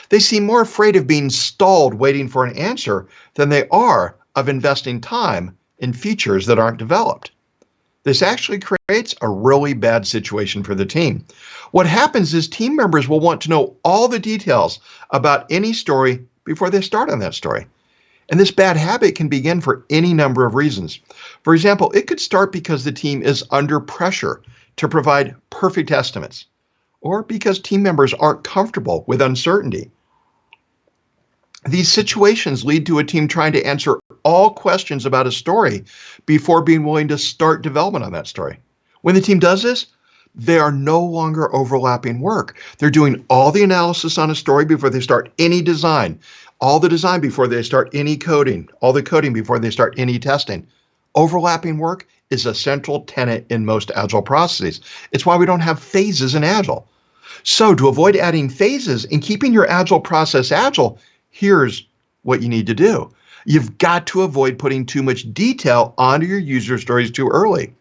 They seem more afraid of being stalled waiting for an answer than they are of investing time in features that aren't developed. This actually creates a really bad situation for the team. What happens is team members will want to know all the details about any story before they start on that story. And this bad habit can begin for any number of reasons. For example, it could start because the team is under pressure to provide perfect estimates, or because team members aren't comfortable with uncertainty. These situations lead to a team trying to answer all questions about a story before being willing to start development on that story. When the team does this, they are no longer overlapping work. They're doing all the analysis on a story before they start any design, all the design before they start any coding, all the coding before they start any testing. Overlapping work is a central tenet in most Agile processes. It's why we don't have phases in Agile. So to avoid adding phases and keeping your Agile process agile, here's what you need to do. You've got to avoid putting too much detail onto your user stories too early.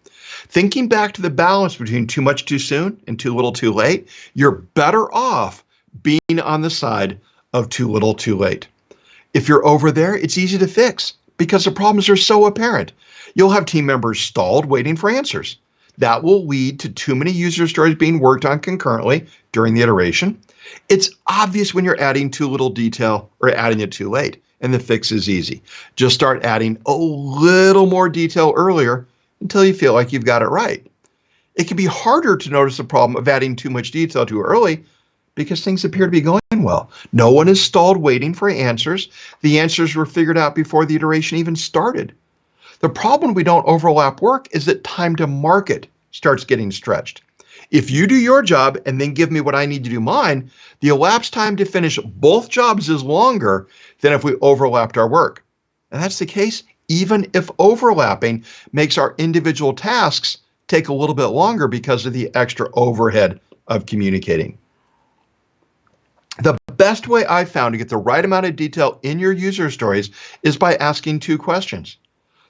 Thinking back to the balance between too much too soon and too little too late, you're better off being on the side of too little too late. If you're over there, it's easy to fix because the problems are so apparent. You'll have team members stalled waiting for answers. That will lead to too many user stories being worked on concurrently during the iteration. It's obvious when you're adding too little detail or adding it too late, and the fix is easy. Just start adding a little more detail earlier until you feel like you've got it right. It can be harder to notice the problem of adding too much detail too early because things appear to be going well. No one is stalled waiting for answers. The answers were figured out before the iteration even started. The problem when we don't overlap work is that time to market starts getting stretched. If you do your job and then give me what I need to do mine, the elapsed time to finish both jobs is longer than if we overlapped our work. And that's the case even if overlapping makes our individual tasks take a little bit longer because of the extra overhead of communicating. The best way I've found to get the right amount of detail in your user stories is by asking two questions.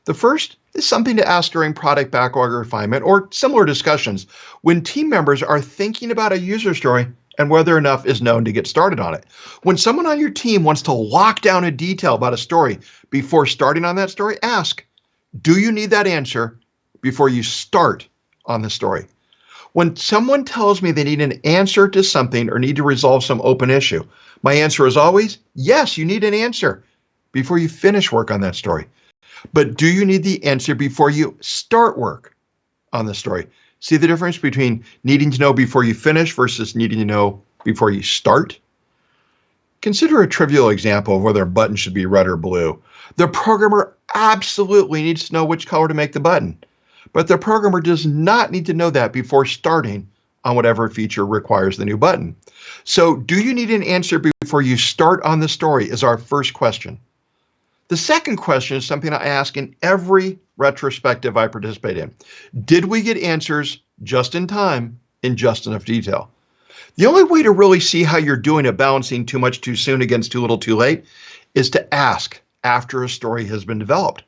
The first is something to ask during product backlog refinement or similar discussions when team members are thinking about a user story and whether enough is known to get started on it. When someone on your team wants to lock down a detail about a story before starting on that story, ask, do you need that answer before you start on the story? When someone tells me they need an answer to something or need to resolve some open issue, my answer is always, yes, you need an answer before you finish work on that story. But do you need the answer before you start work on the story? See the difference between needing to know before you finish versus needing to know before you start? Consider a trivial example of whether a button should be red or blue. The programmer absolutely needs to know which color to make the button, but the programmer does not need to know that before starting on whatever feature requires the new button. So, do you need an answer before you start on the story is our first question. The second question is something I ask in every retrospective I participate in. Did we get answers just in time in just enough detail? The only way to really see how you're doing at balancing too much too soon against too little too late is to ask after a story has been developed.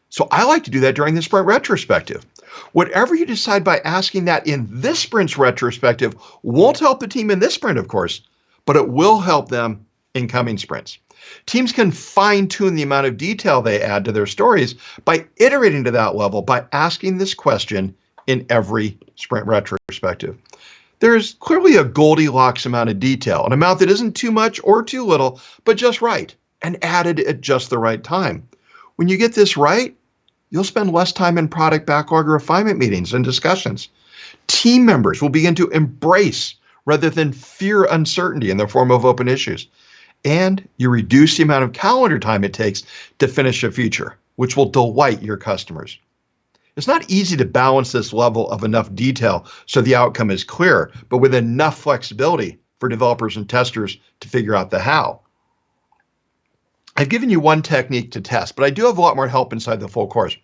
So I like to do that during the sprint retrospective. Whatever you decide by asking that in this sprint's retrospective won't help the team in this sprint, of course, but it will help them in coming sprints. Teams can fine-tune the amount of detail they add to their stories by iterating to that level by asking this question in every sprint retrospective. There's clearly a Goldilocks amount of detail, an amount that isn't too much or too little, but just right. and added at just the right time. When you get this right, you'll spend less time in product backlog or refinement meetings and discussions. Team members will begin to embrace rather than fear uncertainty in the form of open issues. And you reduce the amount of calendar time it takes to finish a feature, which will delight your customers. It's not easy to balance this level of enough detail so the outcome is clear, but with enough flexibility for developers and testers to figure out the how. I've given you one technique to test, but I do have a lot more help inside the full course.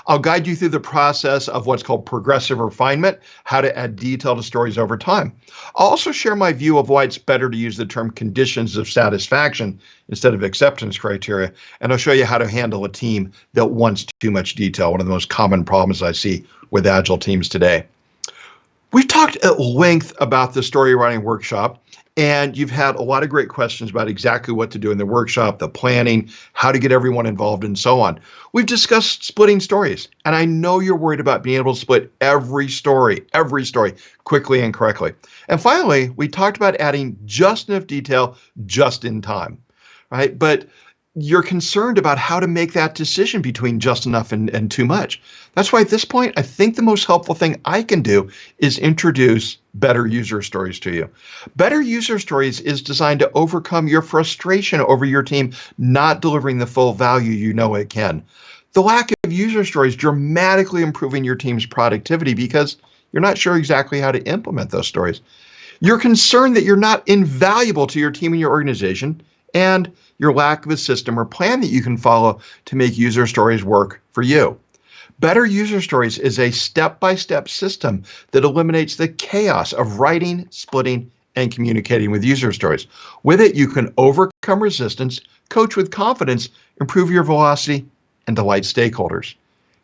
I'll guide you through the process of what's called progressive refinement, how to add detail to stories over time. I'll also share my view of why it's better to use the term conditions of satisfaction instead of acceptance criteria, and I'll show you how to handle a team that wants too much detail, one of the most common problems I see with Agile teams today. We've talked at length about the story writing workshop, and you've had a lot of great questions about exactly what to do in the workshop, the planning, how to get everyone involved, and so on. We've discussed splitting stories, and I know you're worried about being able to split every story quickly and correctly. And finally, we talked about adding just enough detail just in time, right? But you're concerned about how to make that decision between just enough and too much. That's why at this point, I think the most helpful thing I can do is introduce Better User Stories to you. Better User Stories is designed to overcome your frustration over your team not delivering the full value you know it can. The lack of user stories dramatically improving your team's productivity because you're not sure exactly how to implement those stories. You're concerned that you're not invaluable to your team and your organization, and your lack of a system or plan that you can follow to make user stories work for you. Better User Stories is a step-by-step system that eliminates the chaos of writing, splitting, and communicating with user stories. With it, you can overcome resistance, coach with confidence, improve your velocity, and delight stakeholders.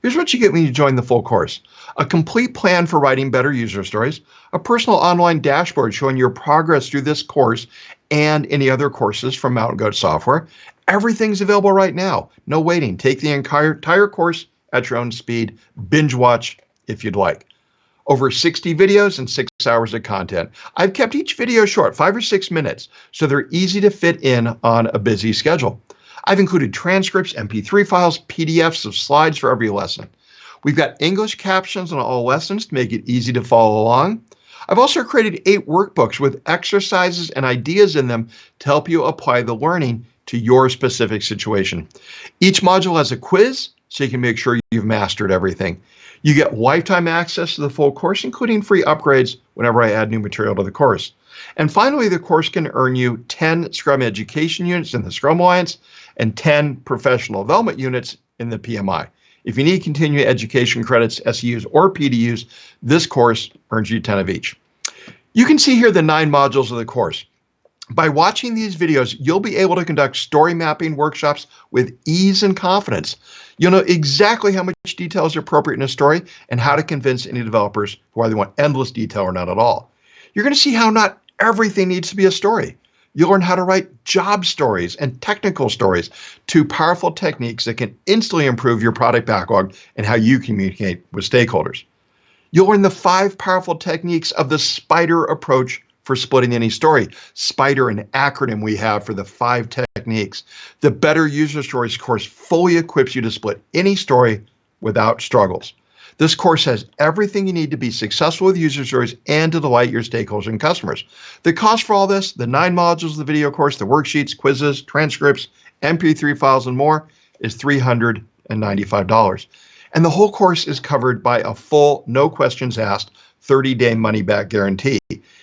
Here's what you get when you join the full course: a complete plan for writing better user stories, a personal online dashboard showing your progress through this course and any other courses from Mountain Goat Software. Everything's available right now. No waiting. Take the entire course at your own speed. Binge watch if you'd like. Over 60 videos and 6 hours of content. I've kept each video short, 5 or 6 minutes, so they're easy to fit in on a busy schedule. I've included transcripts, MP3 files, PDFs of slides for every lesson. We've got English captions on all lessons to make it easy to follow along. I've also created 8 workbooks with exercises and ideas in them to help you apply the learning to your specific situation. Each module has a quiz, so you can make sure you've mastered everything. You get lifetime access to the full course, including free upgrades whenever I add new material to the course. And finally, the course can earn you 10 Scrum education units in the Scrum Alliance and 10 professional development units in the PMI. If you need continuing education credits, SEUs, or PDUs, this course earns you 10 of each. You can see here the 9 modules of the course. By watching these videos, you'll be able to conduct story mapping workshops with ease and confidence. You'll know exactly how much detail is appropriate in a story and how to convince any developers who either want endless detail or not at all. You're going to see how not everything needs to be a story. You'll learn how to write job stories and technical stories, 2 powerful techniques that can instantly improve your product backlog and how you communicate with stakeholders. You'll learn the 5 powerful techniques of the SPIDER approach for splitting any story. SPIDER, an acronym we have for the 5 techniques. The Better User Stories course fully equips you to split any story without struggles. This course has everything you need to be successful with user stories and to delight your stakeholders and customers. The cost for all this, the 9 modules of the video course, the worksheets, quizzes, transcripts, MP3 files, and more, is $395. And the whole course is covered by a full, no questions asked, 30-day money-back guarantee.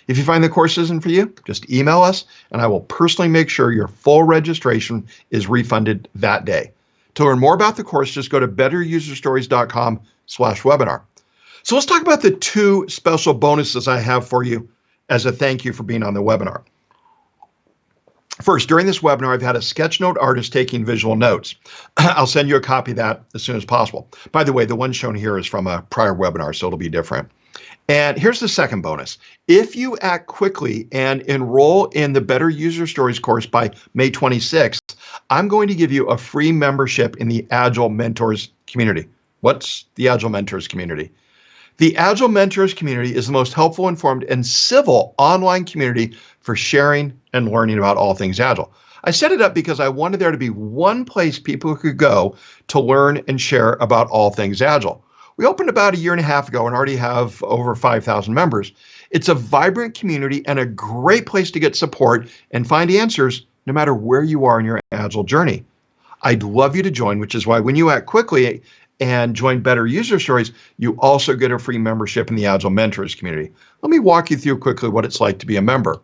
If you find the course isn't for you, just email us, and I will personally make sure your full registration is refunded that day. To learn more about the course, just go to betteruserstories.com/webinar. So let's talk about the 2 special bonuses I have for you as a thank you for being on the webinar. First, during this webinar, I've had a sketchnote artist taking visual notes. I'll send you a copy of that as soon as possible. By the way, the one shown here is from a prior webinar, so it'll be different. And here's the second bonus. If you act quickly and enroll in the Better User Stories course by May 26th, I'm going to give you a free membership in the Agile Mentors community. What's the Agile Mentors community? The Agile Mentors community is the most helpful, informed, and civil online community for sharing and learning about all things Agile. I set it up because I wanted there to be one place people could go to learn and share about all things Agile. We opened about a year and a half ago and already have over 5,000 members. It's a vibrant community and a great place to get support and find answers no matter where you are in your Agile journey. I'd love you to join, which is why when you act quickly and join Better User Stories, you also get a free membership in the Agile Mentors community. Let me walk you through quickly what it's like to be a member.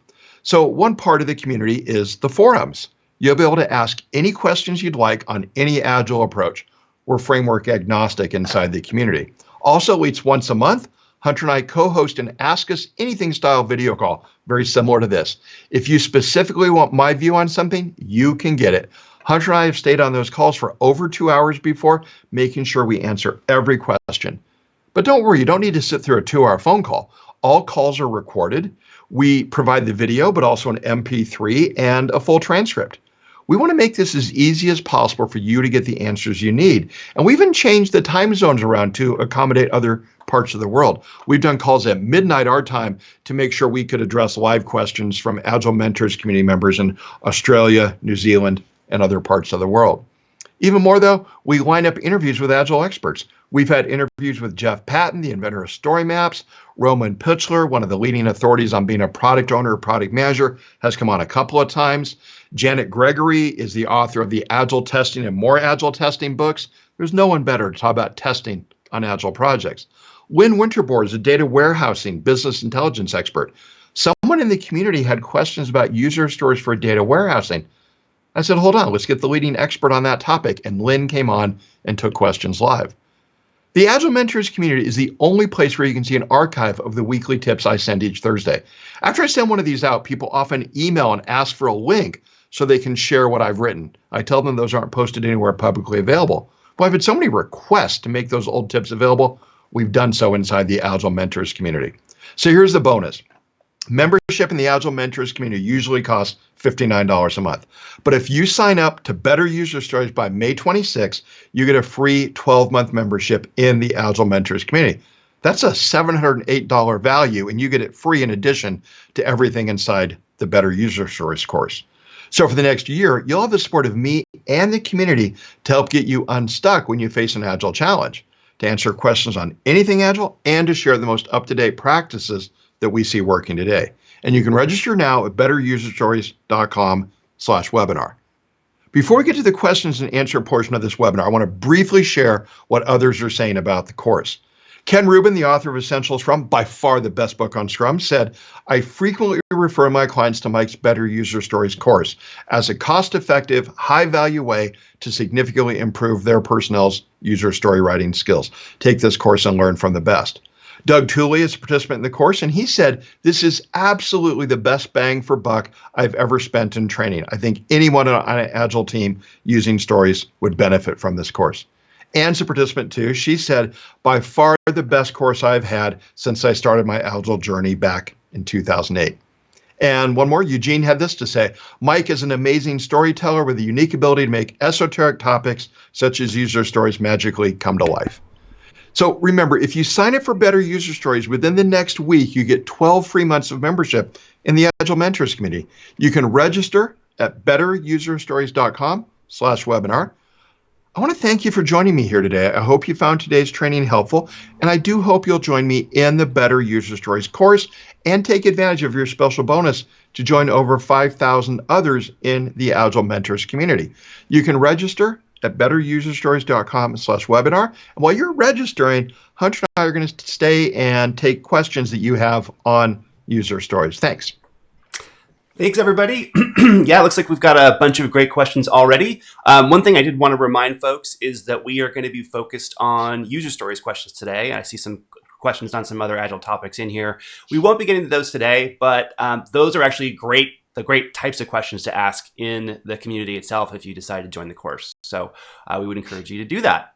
So one part of the community is the forums. You'll be able to ask any questions you'd like on any Agile approach. We're framework agnostic inside the community. Also, it's once a month. Hunter and I co-host an Ask Us Anything style video call, very similar to this. If you specifically want my view on something, you can get it. Hunter and I have stayed on those calls for over 2 hours before, making sure we answer every question. But don't worry, you don't need to sit through a 2-hour phone call. All calls are recorded. We provide the video, but also an MP3 and a full transcript. We want to make this as easy as possible for you to get the answers you need. And we even changed the time zones around to accommodate other parts of the world. We've done calls at midnight our time to make sure we could address live questions from Agile Mentors community members in Australia, New Zealand, and other parts of the world. Even more, though, we line up interviews with Agile experts. We've had interviews with Jeff Patton, the inventor of story maps. Roman Pichler, one of the leading authorities on being a product owner or product manager, has come on a couple of times. Janet Gregory is the author of the Agile Testing and More Agile Testing books. There's no one better to talk about testing on Agile projects. Lynn Winterbourne is a data warehousing business intelligence expert. Someone in the community had questions about user stories for data warehousing. I said, hold on, let's get the leading expert on that topic. And Lynn came on and took questions live. The Agile Mentors community is the only place where you can see an archive of the weekly tips I send each Thursday. After I send one of these out, people often email and ask for a link so they can share what I've written. I tell them those aren't posted anywhere publicly available. Well, I've had so many requests to make those old tips available, we've done so inside the Agile Mentors community. So here's the bonus. Membership in the Agile Mentors community usually costs $59 a month. But if you sign up to Better User Stories by May 26, you get a free 12-month membership in the Agile Mentors community. That's a $708 value, and you get it free in addition to everything inside the Better User Stories course. So for the next year, you'll have the support of me and the community to help get you unstuck when you face an Agile challenge, to answer questions on anything Agile, and to share the most up-to-date practices that we see working today. And you can register now at betteruserstories.com/webinar. Before we get to the questions and answer portion of this webinar, I want to briefly share what others are saying about the course. Ken Rubin, the author of Essential Scrum, by far the best book on Scrum, said, I frequently refer my clients to Mike's Better User Stories course as a cost-effective, high-value way to significantly improve their personnel's user story writing skills. Take this course and learn from the best. Doug Tooley is a participant in the course, and he said, this is absolutely the best bang for buck I've ever spent in training. I think anyone on an Agile team using stories would benefit from this course. Anne's a participant too. She said, by far the best course I've had since I started my Agile journey back in 2008. And one more, Eugene had this to say, Mike is an amazing storyteller with a unique ability to make esoteric topics such as user stories magically come to life. So remember, if you sign up for Better User Stories within the next week, you get 12 free months of membership in the Agile Mentors community. You can register at betteruserstories.com/webinar. I want to thank you for joining me here today. I hope you found today's training helpful, and I do hope you'll join me in the Better User Stories course and take advantage of your special bonus to join over 5,000 others in the Agile Mentors community. You can register at betteruserstories.com/webinar. And while you're registering, Hunter and I are going to stay and take questions that you have on user stories. Thanks. Thanks, everybody. Yeah, it looks like we've got a bunch of great questions already. One thing I did want to remind folks is that we are going to be focused on user stories questions today. I see some questions on some other Agile topics in here. We won't be getting to those today, but those are actually the great types of questions to ask in the community itself if you decide to join the course. So we would encourage you to do that.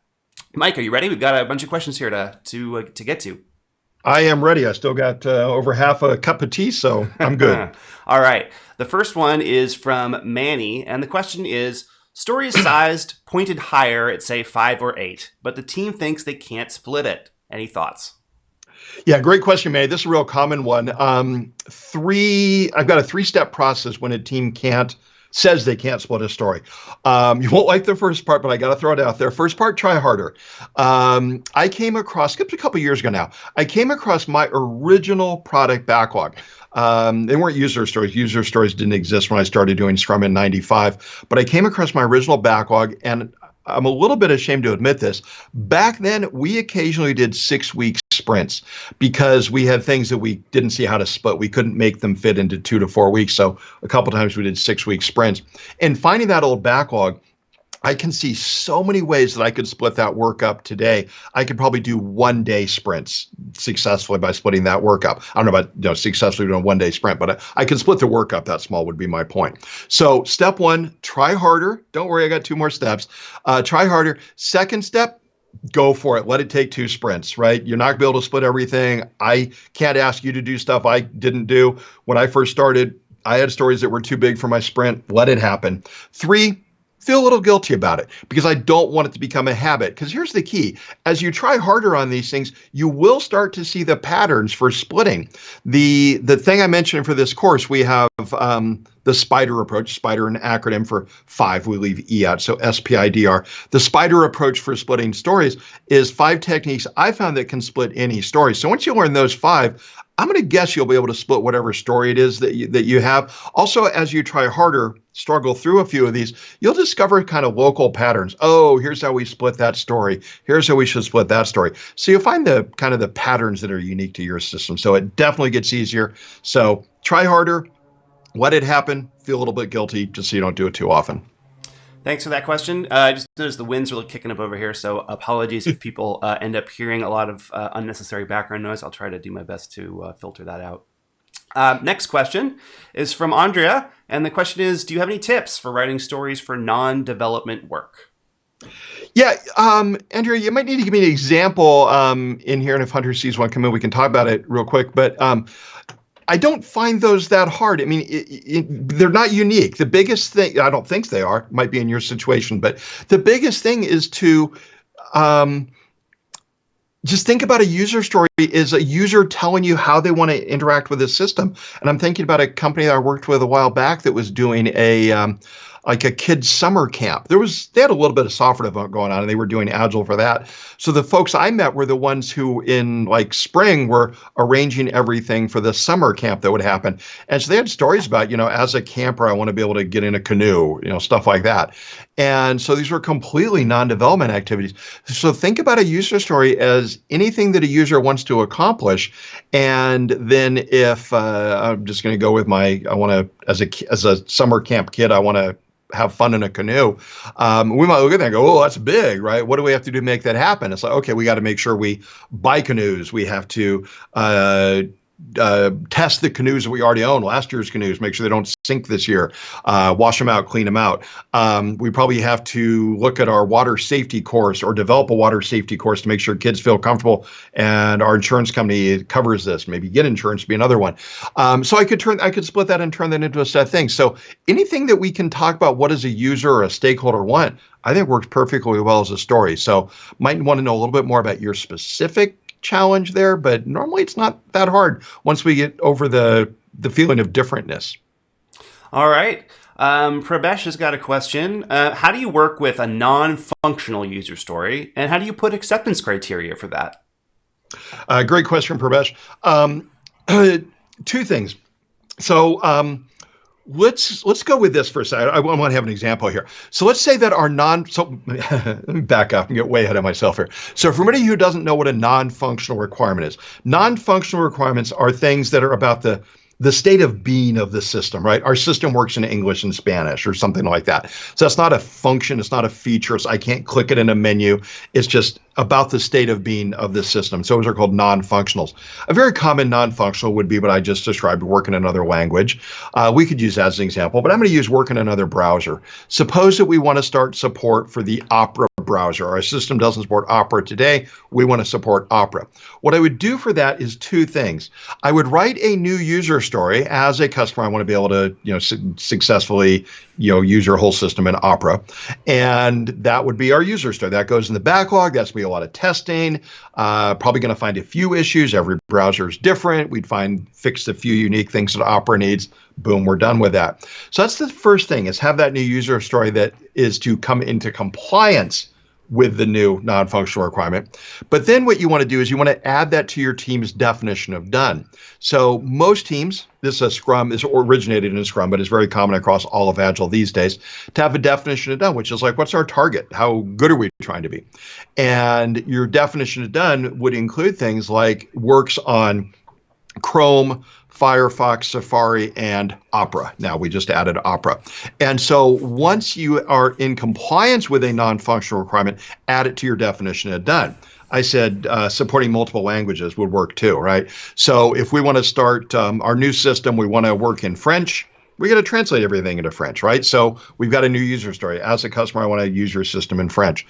Mike, are you ready? We've got a bunch of questions here to get to. I am ready. I still got over half a cup of tea, so I'm good. All right. The first one is from Manny, and the question is, story is sized, pointed higher at, say, 5 or 8, but the team thinks they can't split it. Any thoughts? Yeah, great question, Manny. This is a real common one. I've got a 3-step process when a team can't says they can't split a story. You won't like the first part, but I got to throw it out there. First part, try harder. I came across, a couple years ago now, I came across my original product backlog. They weren't user stories. User stories didn't exist when I started doing Scrum in 95, but I came across my original backlog, and I'm a little bit ashamed to admit this. Back then, we occasionally did 6-week sprints because we had things that we didn't see how to split. We couldn't make them fit into 2 to 4 weeks. So a couple times we did 6-week sprints. And finding that old backlog, I can see so many ways that I could split that work up today. I could probably do 1-day sprints successfully by splitting that work up. I don't know about successfully doing a 1-day sprint, but I can split the work up that small would be my point. So step 1, try harder. Don't worry, I got 2 more steps. Try harder. Second step, go for it. Let it take 2 sprints, right? You're not going to be able to split everything. I can't ask you to do stuff I didn't do. When I first started, I had stories that were too big for my sprint. Let it happen. 3, feel a little guilty about it because I don't want it to become a habit. Because here's the key. As you try harder on these things, you will start to see the patterns for splitting. The thing I mentioned for this course, we have the SPIDER approach. SPIDER, an acronym for 5. We leave E out, so SPIDR. The SPIDER approach for splitting stories is 5 techniques I found that can split any story. So once you learn those 5, I'm going to guess you'll be able to split whatever story it is that you have. Also, as you try harder, struggle through a few of these, you'll discover kind of local patterns. Oh, here's how we split that story. Here's how we should split that story. So you'll find the kind of the patterns that are unique to your system. So it definitely gets easier. So try harder, let it happen, feel a little bit guilty just so you don't do it too often. Thanks for that question. I just noticed the wind's really kicking up over here, so apologies if people end up hearing a lot of unnecessary background noise. I'll try to do my best to filter that out. Next question is from Andrea, and the question is, do you have any tips for writing stories for non-development work? Yeah, Andrea, you might need to give me an example in here, and if Hunter sees one come in, we can talk about it real quick, but I don't find those that hard. I mean, they're not unique. The biggest thing, I don't think they are, might be in your situation, but the biggest thing is to just think about a user story is a user telling you how they want to interact with the system. And I'm thinking about a company that I worked with a while back that was doing like a kids summer camp. They had a little bit of software development going on, and they were doing Agile for that. So the folks I met were the ones who in like spring were arranging everything for the summer camp that would happen. And so they had stories about, as a camper, I want to be able to get in a canoe, stuff like that. And so these were completely non-development activities. So think about a user story as anything that a user wants to accomplish. And then if I'm just going to go with as a summer camp kid, I want to have fun in a canoe. We might look at that and go, oh, that's big, right? What do we have to do to make that happen? It's like, okay, we got to make sure we buy canoes. We have to test the canoes that we already own, last year's canoes, make sure they don't sink this year, wash them out, clean them out. We probably have to look at our water safety course or develop a water safety course to make sure kids feel comfortable and our insurance company covers this. Maybe get insurance to be another one. So I could split that and turn that into a set of things. So anything that we can talk about what does a user or a stakeholder want, I think works perfectly well as a story. So might want to know a little bit more about your specific challenge there, but normally it's not that hard once we get over the feeling of differentness. All right. Prabesh has got a question. How do you work with a non-functional user story, and how do you put acceptance criteria for that? Great question, Prabesh. 2 things. So let's go with this for a second. I want to have an example here. So let's say that let me back up and get way ahead of myself here. So for anybody who doesn't know what a non-functional requirement is, non-functional requirements are things that are about the state of being of the system, right? Our system works in English and Spanish or something like that. So that's not a function. It's not a feature. So I can't click it in a menu. It's just about the state of being of the system. So those are called non-functionals. A very common non-functional would be what I just described, work in another language. We could use that as an example, but I'm going to use work in another browser. Suppose that we want to start support for the Opera browser. Our system doesn't support Opera today. We want to support Opera. What I would do for that is 2 things. I would write a new user story. As a customer, I want to be able to successfully use your whole system in Opera. And that would be our user story. That goes in the backlog. That's going to be a lot of testing. Probably going to find a few issues. Every browser is different. We'd fix a few unique things that Opera needs. Boom, we're done with that. So that's the first thing, is have that new user story that is to come into compliance with the new non-functional requirement. But then what you want to do is you want to add that to your team's definition of done. So most teams, this is Scrum, is originated in Scrum, but it's very common across all of Agile these days, to have a definition of done, which is like, what's our target? How good are we trying to be? And your definition of done would include things like works on Chrome, Firefox, Safari, and Opera. Now we just added Opera. And so once you are in compliance with a non-functional requirement, add it to your definition of done. I said supporting multiple languages would work too, right? So if we want to start our new system, we want to work in French, we got to translate everything into French, right? So we've got a new user story. As a customer, I want to use your system in French.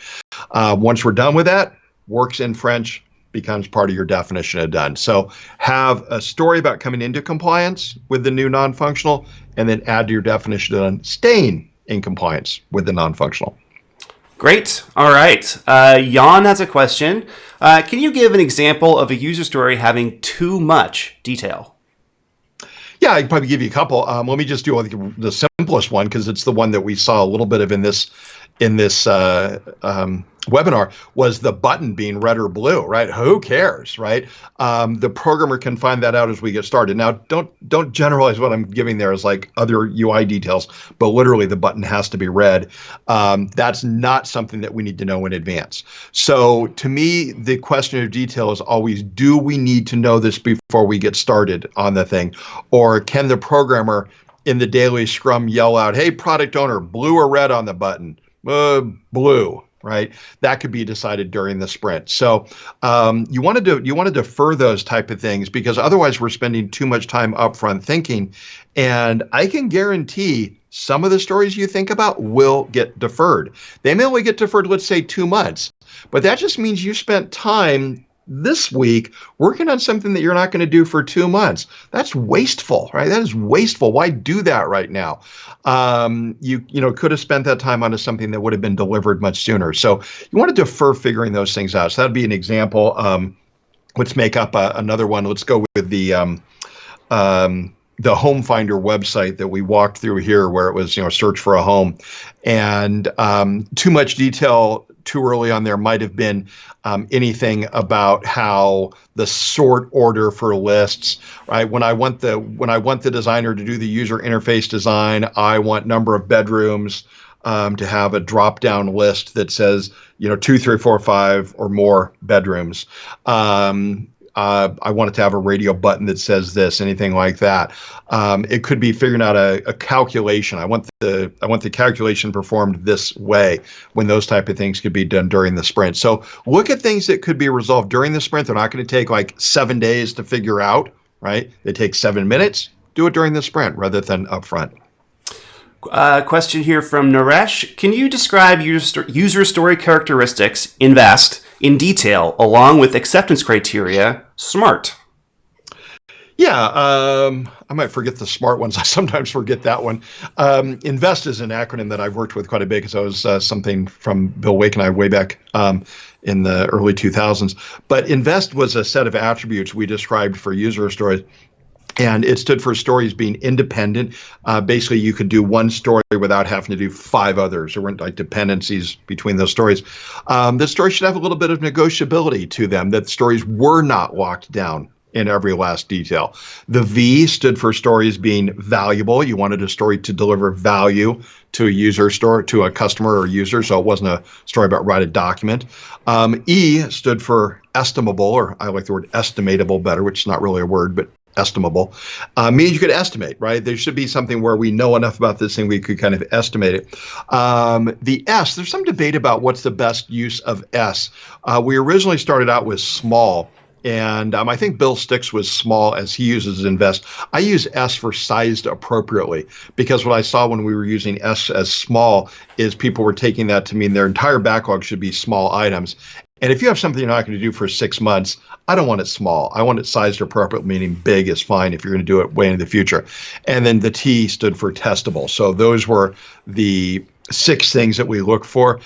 Once we're done with that, works in French, becomes part of your definition of done. So have a story about coming into compliance with the new non-functional, and then add to your definition of done, staying in compliance with the non-functional. Great. All right. Jan has a question. Can you give an example of a user story having too much detail? Yeah, I can probably give you a couple. Let me just do the simplest one, because it's the one that we saw a little bit of in this webinar, was the button being red or blue, right? Who cares, right? The programmer can find that out as we get started. Now, don't generalize what I'm giving there as like other UI details, but literally the button has to be red. That's not something that we need to know in advance. So to me, the question of detail is always, do we need to know this before we get started on the thing? Or can the programmer in the daily Scrum yell out, hey, product owner, blue or red on the button? Blue, right? That could be decided during the sprint. So you want to defer those type of things, because otherwise we're spending too much time upfront thinking. And I can guarantee some of the stories you think about will get deferred. They may only get deferred, let's say 2 months, but that just means you spent time this week working on something that you're not going to do for 2 months. That's wasteful, right? That is wasteful. Why do that right now? You could have spent that time onto something that would have been delivered much sooner. So you want to defer figuring those things out. So that'd be an example. Let's make up another one. Let's go with the Home Finder website that we walked through here, where it was, search for a home, and too much detail too early on there might have been anything about how the sort order for lists, right? When I want the designer to do the user interface design, I want number of bedrooms to have a drop down list that says 2, 3, 4, 5 or more bedrooms. I want it to have a radio button that says this, anything like that. It could be figuring out a calculation. I want the calculation performed this way, when those type of things could be done during the sprint. So look at things that could be resolved during the sprint. They're not going to take like 7 days to figure out, right? It takes 7 minutes. Do it during the sprint rather than upfront. Question here from Naresh. Can you describe user story characteristics, invest, in detail, along with acceptance criteria, SMART? Yeah, I might forget the SMART ones. I sometimes forget that one. Invest is an acronym that I've worked with quite a bit, because that was something from Bill Wake and I way back in the early 2000s. But invest was a set of attributes we described for user stories. And it stood for stories being independent. Basically, you could do one story without having to do 5 others. There weren't like dependencies between those stories. The story should have a little bit of negotiability to them, that stories were not locked down in every last detail. The V stood for stories being valuable. You wanted a story to deliver value to a customer or user, so it wasn't a story about write a document. E stood for estimable, or I like the word estimatable better, which is not really a word, but estimable means you could estimate, right? There should be something where we know enough about this thing we could kind of estimate it. The S, there's some debate about what's the best use of S. We originally started out with small, and I think Bill sticks with small as he uses invest. I use S for sized appropriately, because what I saw when we were using S as small is people were taking that to mean their entire backlog should be small items. And if you have something you're not going to do for 6 months, I don't want it small. I want it sized appropriate, meaning big is fine if you're going to do it way into the future. And then the T stood for testable. So those were the 6 things that we look for.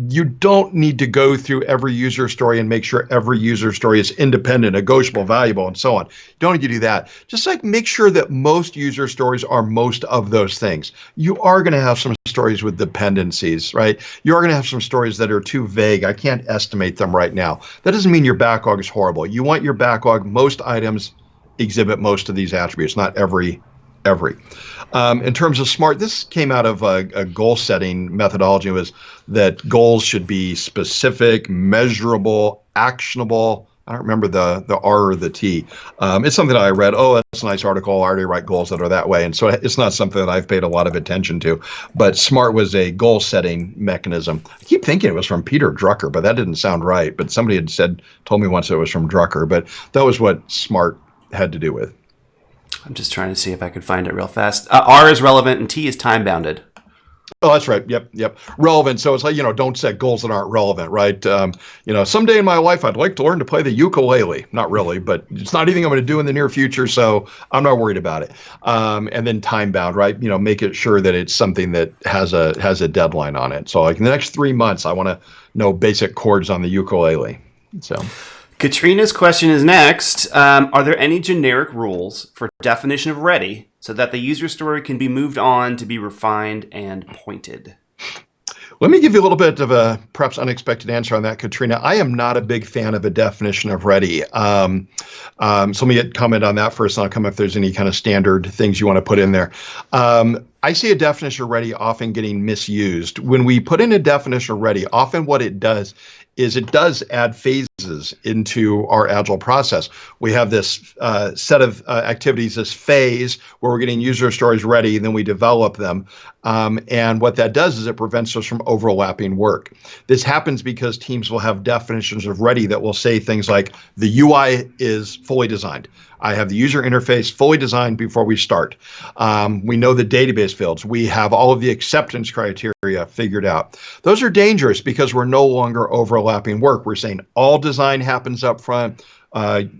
You don't need to go through every user story and make sure every user story is independent, negotiable, valuable, and so on. You don't need to do that. Just like make sure that most user stories are most of those things. You are going to have some stories with dependencies, right? You are going to have some stories that are too vague. I can't estimate them right now. That doesn't mean your backlog is horrible. You want your backlog, most items exhibit most of these attributes, not every. In terms of SMART, this came out of a goal setting methodology, was that goals should be specific, measurable, actionable. I don't remember the R or the T. It's something that I read. Oh, that's a nice article. I already write goals that are that way. And so it's not something that I've paid a lot of attention to. But SMART was a goal setting mechanism. I keep thinking it was from Peter Drucker, but that didn't sound right. But somebody had told me once it was from Drucker. But that was what SMART had to do with. I'm just trying to see if I can find it real fast. R is relevant and T is time bounded. Oh, that's right. Yep. Relevant. So it's like, don't set goals that aren't relevant, right? Someday in my life, I'd like to learn to play the ukulele. Not really, but it's not anything I'm going to do in the near future, so I'm not worried about it. And then time bound, right? Make it sure that it's something that has a deadline on it. So like in the next 3 months, I want to know basic chords on the ukulele. So. Katrina's question is next. Are there any generic rules for definition of ready so that the user story can be moved on to be refined and pointed? Let me give you a little bit of a perhaps unexpected answer on that, Katrina. I am not a big fan of a definition of ready. So let me comment on that first, and I'll come if there's any kind of standard things you want to put in there. I see a definition of ready often getting misused. When we put in a definition of ready, often what it does is it does add phases into our Agile process. We have this set of activities, this phase where we're getting user stories ready, and then we develop them. And what that does is it prevents us from overlapping work. This happens because teams will have definitions of ready that will say things like the UI is fully designed. I have the user interface fully designed before we start. We know the database fields. We have all of the acceptance criteria figured out. Those are dangerous because we're no longer overlapping work. We're saying all design happens up front,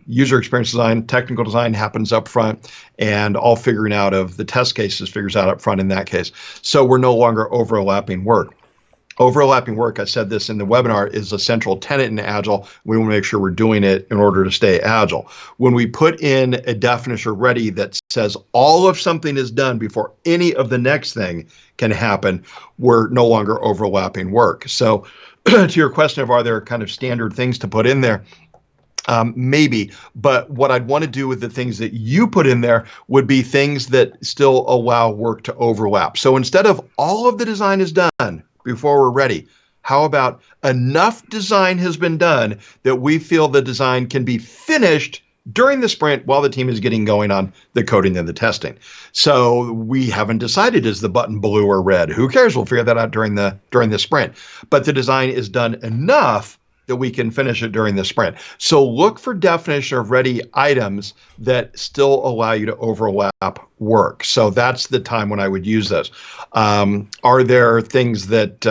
user experience design, technical design happens up front, and all figuring out of the test cases figures out up front in that case. So we're no longer overlapping work. Overlapping work, I said this in the webinar, is a central tenet in Agile. We want to make sure we're doing it in order to stay Agile. When we put in a definition of ready that says all of something is done before any of the next thing can happen, we're no longer overlapping work. So to your question of are there kind of standard things to put in there, maybe, but what I'd want to do with the things that you put in there would be things that still allow work to overlap. So instead of all of the design is done before we're ready, how about enough design has been done that we feel the design can be finished during the sprint while the team is getting going on the coding and the testing. So we haven't decided, is the button blue or red? Who cares? We'll figure that out during the sprint. But the design is done enough that we can finish it during the sprint. So look for definition of ready items that still allow you to overlap work. So that's the time when I would use those. Are there things that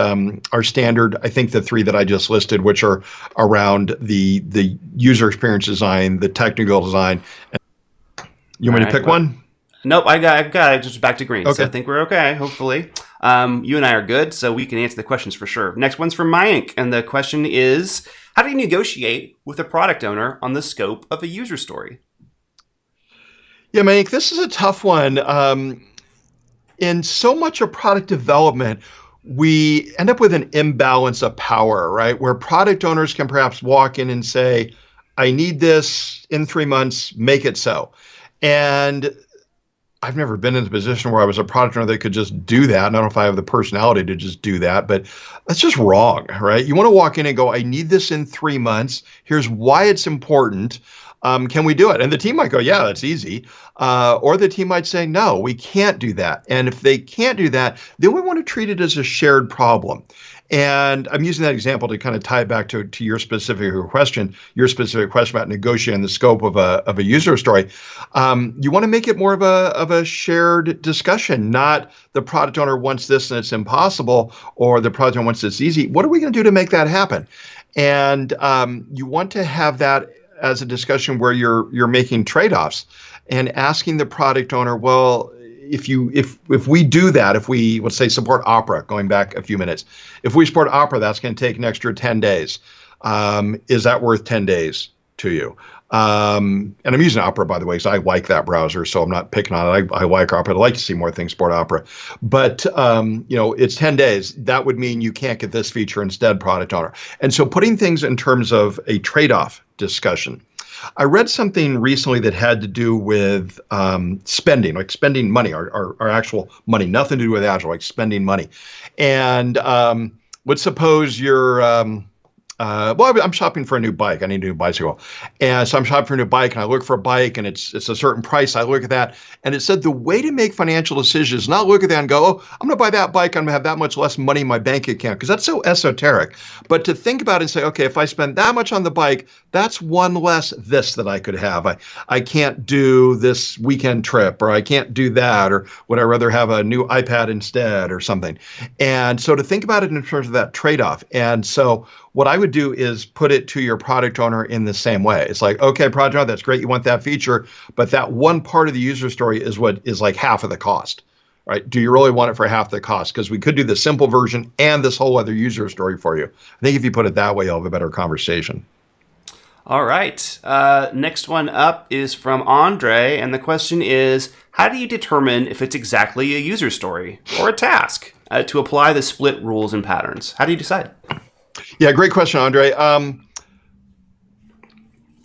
are standard? I think the 3 that I just listed, which are around the user experience design, the technical design. You want me to pick one? Nope, I got it. Just back to green. Okay. So I think we're okay, hopefully. You and I are good, so we can answer the questions for sure. Next one's from Mayank, and the question is, how do you negotiate with a product owner on the scope of a user story? Yeah, Mayank, this is a tough one. In so much of product development, we end up with an imbalance of power, right? Where product owners can perhaps walk in and say, I need this in 3 months, make it so. And I've never been in a position where I was a product owner that could just do that. I don't know if I have the personality to just do that, but that's just wrong, right? You want to walk in and go, I need this in 3 months. Here's why it's important. Can we do it? And the team might go, yeah, that's easy. Or the team might say, no, we can't do that. And if they can't do that, then we want to treat it as a shared problem. And I'm using that example to kind of tie it back to your specific question about negotiating the scope of a user story. You want to make it more of a shared discussion, not the product owner wants this and it's impossible, or the product owner wants this easy. What are we going to do to make that happen? And you want to have that as a discussion where you're making trade-offs and asking the product owner, well, if we do that, if we, let's say, support Opera, going back a few minutes, if we support Opera, that's going to take an extra 10 days. Is that worth 10 days to you? And I'm using Opera, by the way, because I like that browser, so I'm not picking on it. I like Opera. I'd like to see more things support Opera. But, it's 10 days. That would mean you can't get this feature instead, product owner. And so putting things in terms of a trade-off discussion. I read something recently that had to do with spending, like spending money, our actual money, nothing to do with Agile, like spending money. And let's suppose you're, I'm shopping for a new bike. I need a new bicycle. And so I'm shopping for a new bike and I look for a bike and it's a certain price. I look at that and it said the way to make financial decisions is not look at that and go, oh, I'm going to buy that bike. I'm going to have that much less money in my bank account, because that's so esoteric. But to think about it and say, okay, if I spend that much on the bike, that's one less this that I could have. I can't do this weekend trip, or I can't do that, or would I rather have a new iPad instead or something? And so to think about it in terms of that trade-off. And so what I would do is put it to your product owner in the same way. It's like, okay, product owner, that's great. You want that feature, but that one part of the user story is what is like half of the cost, right? Do you really want it for half the cost? Because we could do the simple version and this whole other user story for you. I think if you put it that way, you'll have a better conversation. All right. Next one up is from Andre. And the question is, how do you determine if it's exactly a user story or a task to apply the split rules and patterns? How do you decide? Yeah, great question, Andre.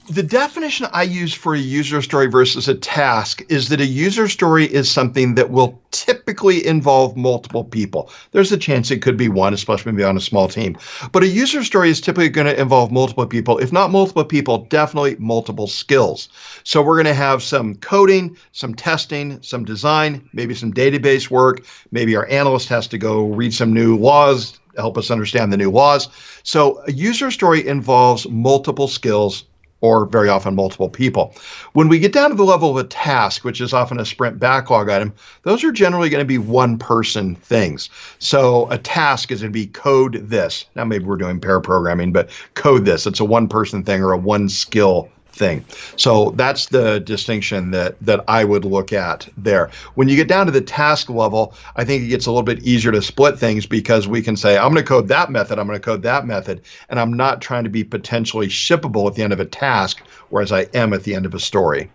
The definition I use for a user story versus a task is that a user story is something that will typically involve multiple people. There's a chance it could be one, especially maybe on a small team. But a user story is typically going to involve multiple people. If not multiple people, definitely multiple skills. So we're going to have some coding, some testing, some design, maybe some database work. Maybe our analyst has to go read some new laws, help us understand the new laws. So a user story involves multiple skills, or very often multiple people. When we get down to the level of a task, which is often a sprint backlog item, those are generally going to be one-person things. So a task is going to be code this. Now maybe we're doing pair programming, but code this. It's a one-person thing or a one-skill thing. So that's the distinction that I would look at there. When you get down to the task level, I think it gets a little bit easier to split things, because we can say, I'm going to code that method, I'm going to code that method, and I'm not trying to be potentially shippable at the end of a task, whereas I am at the end of a story.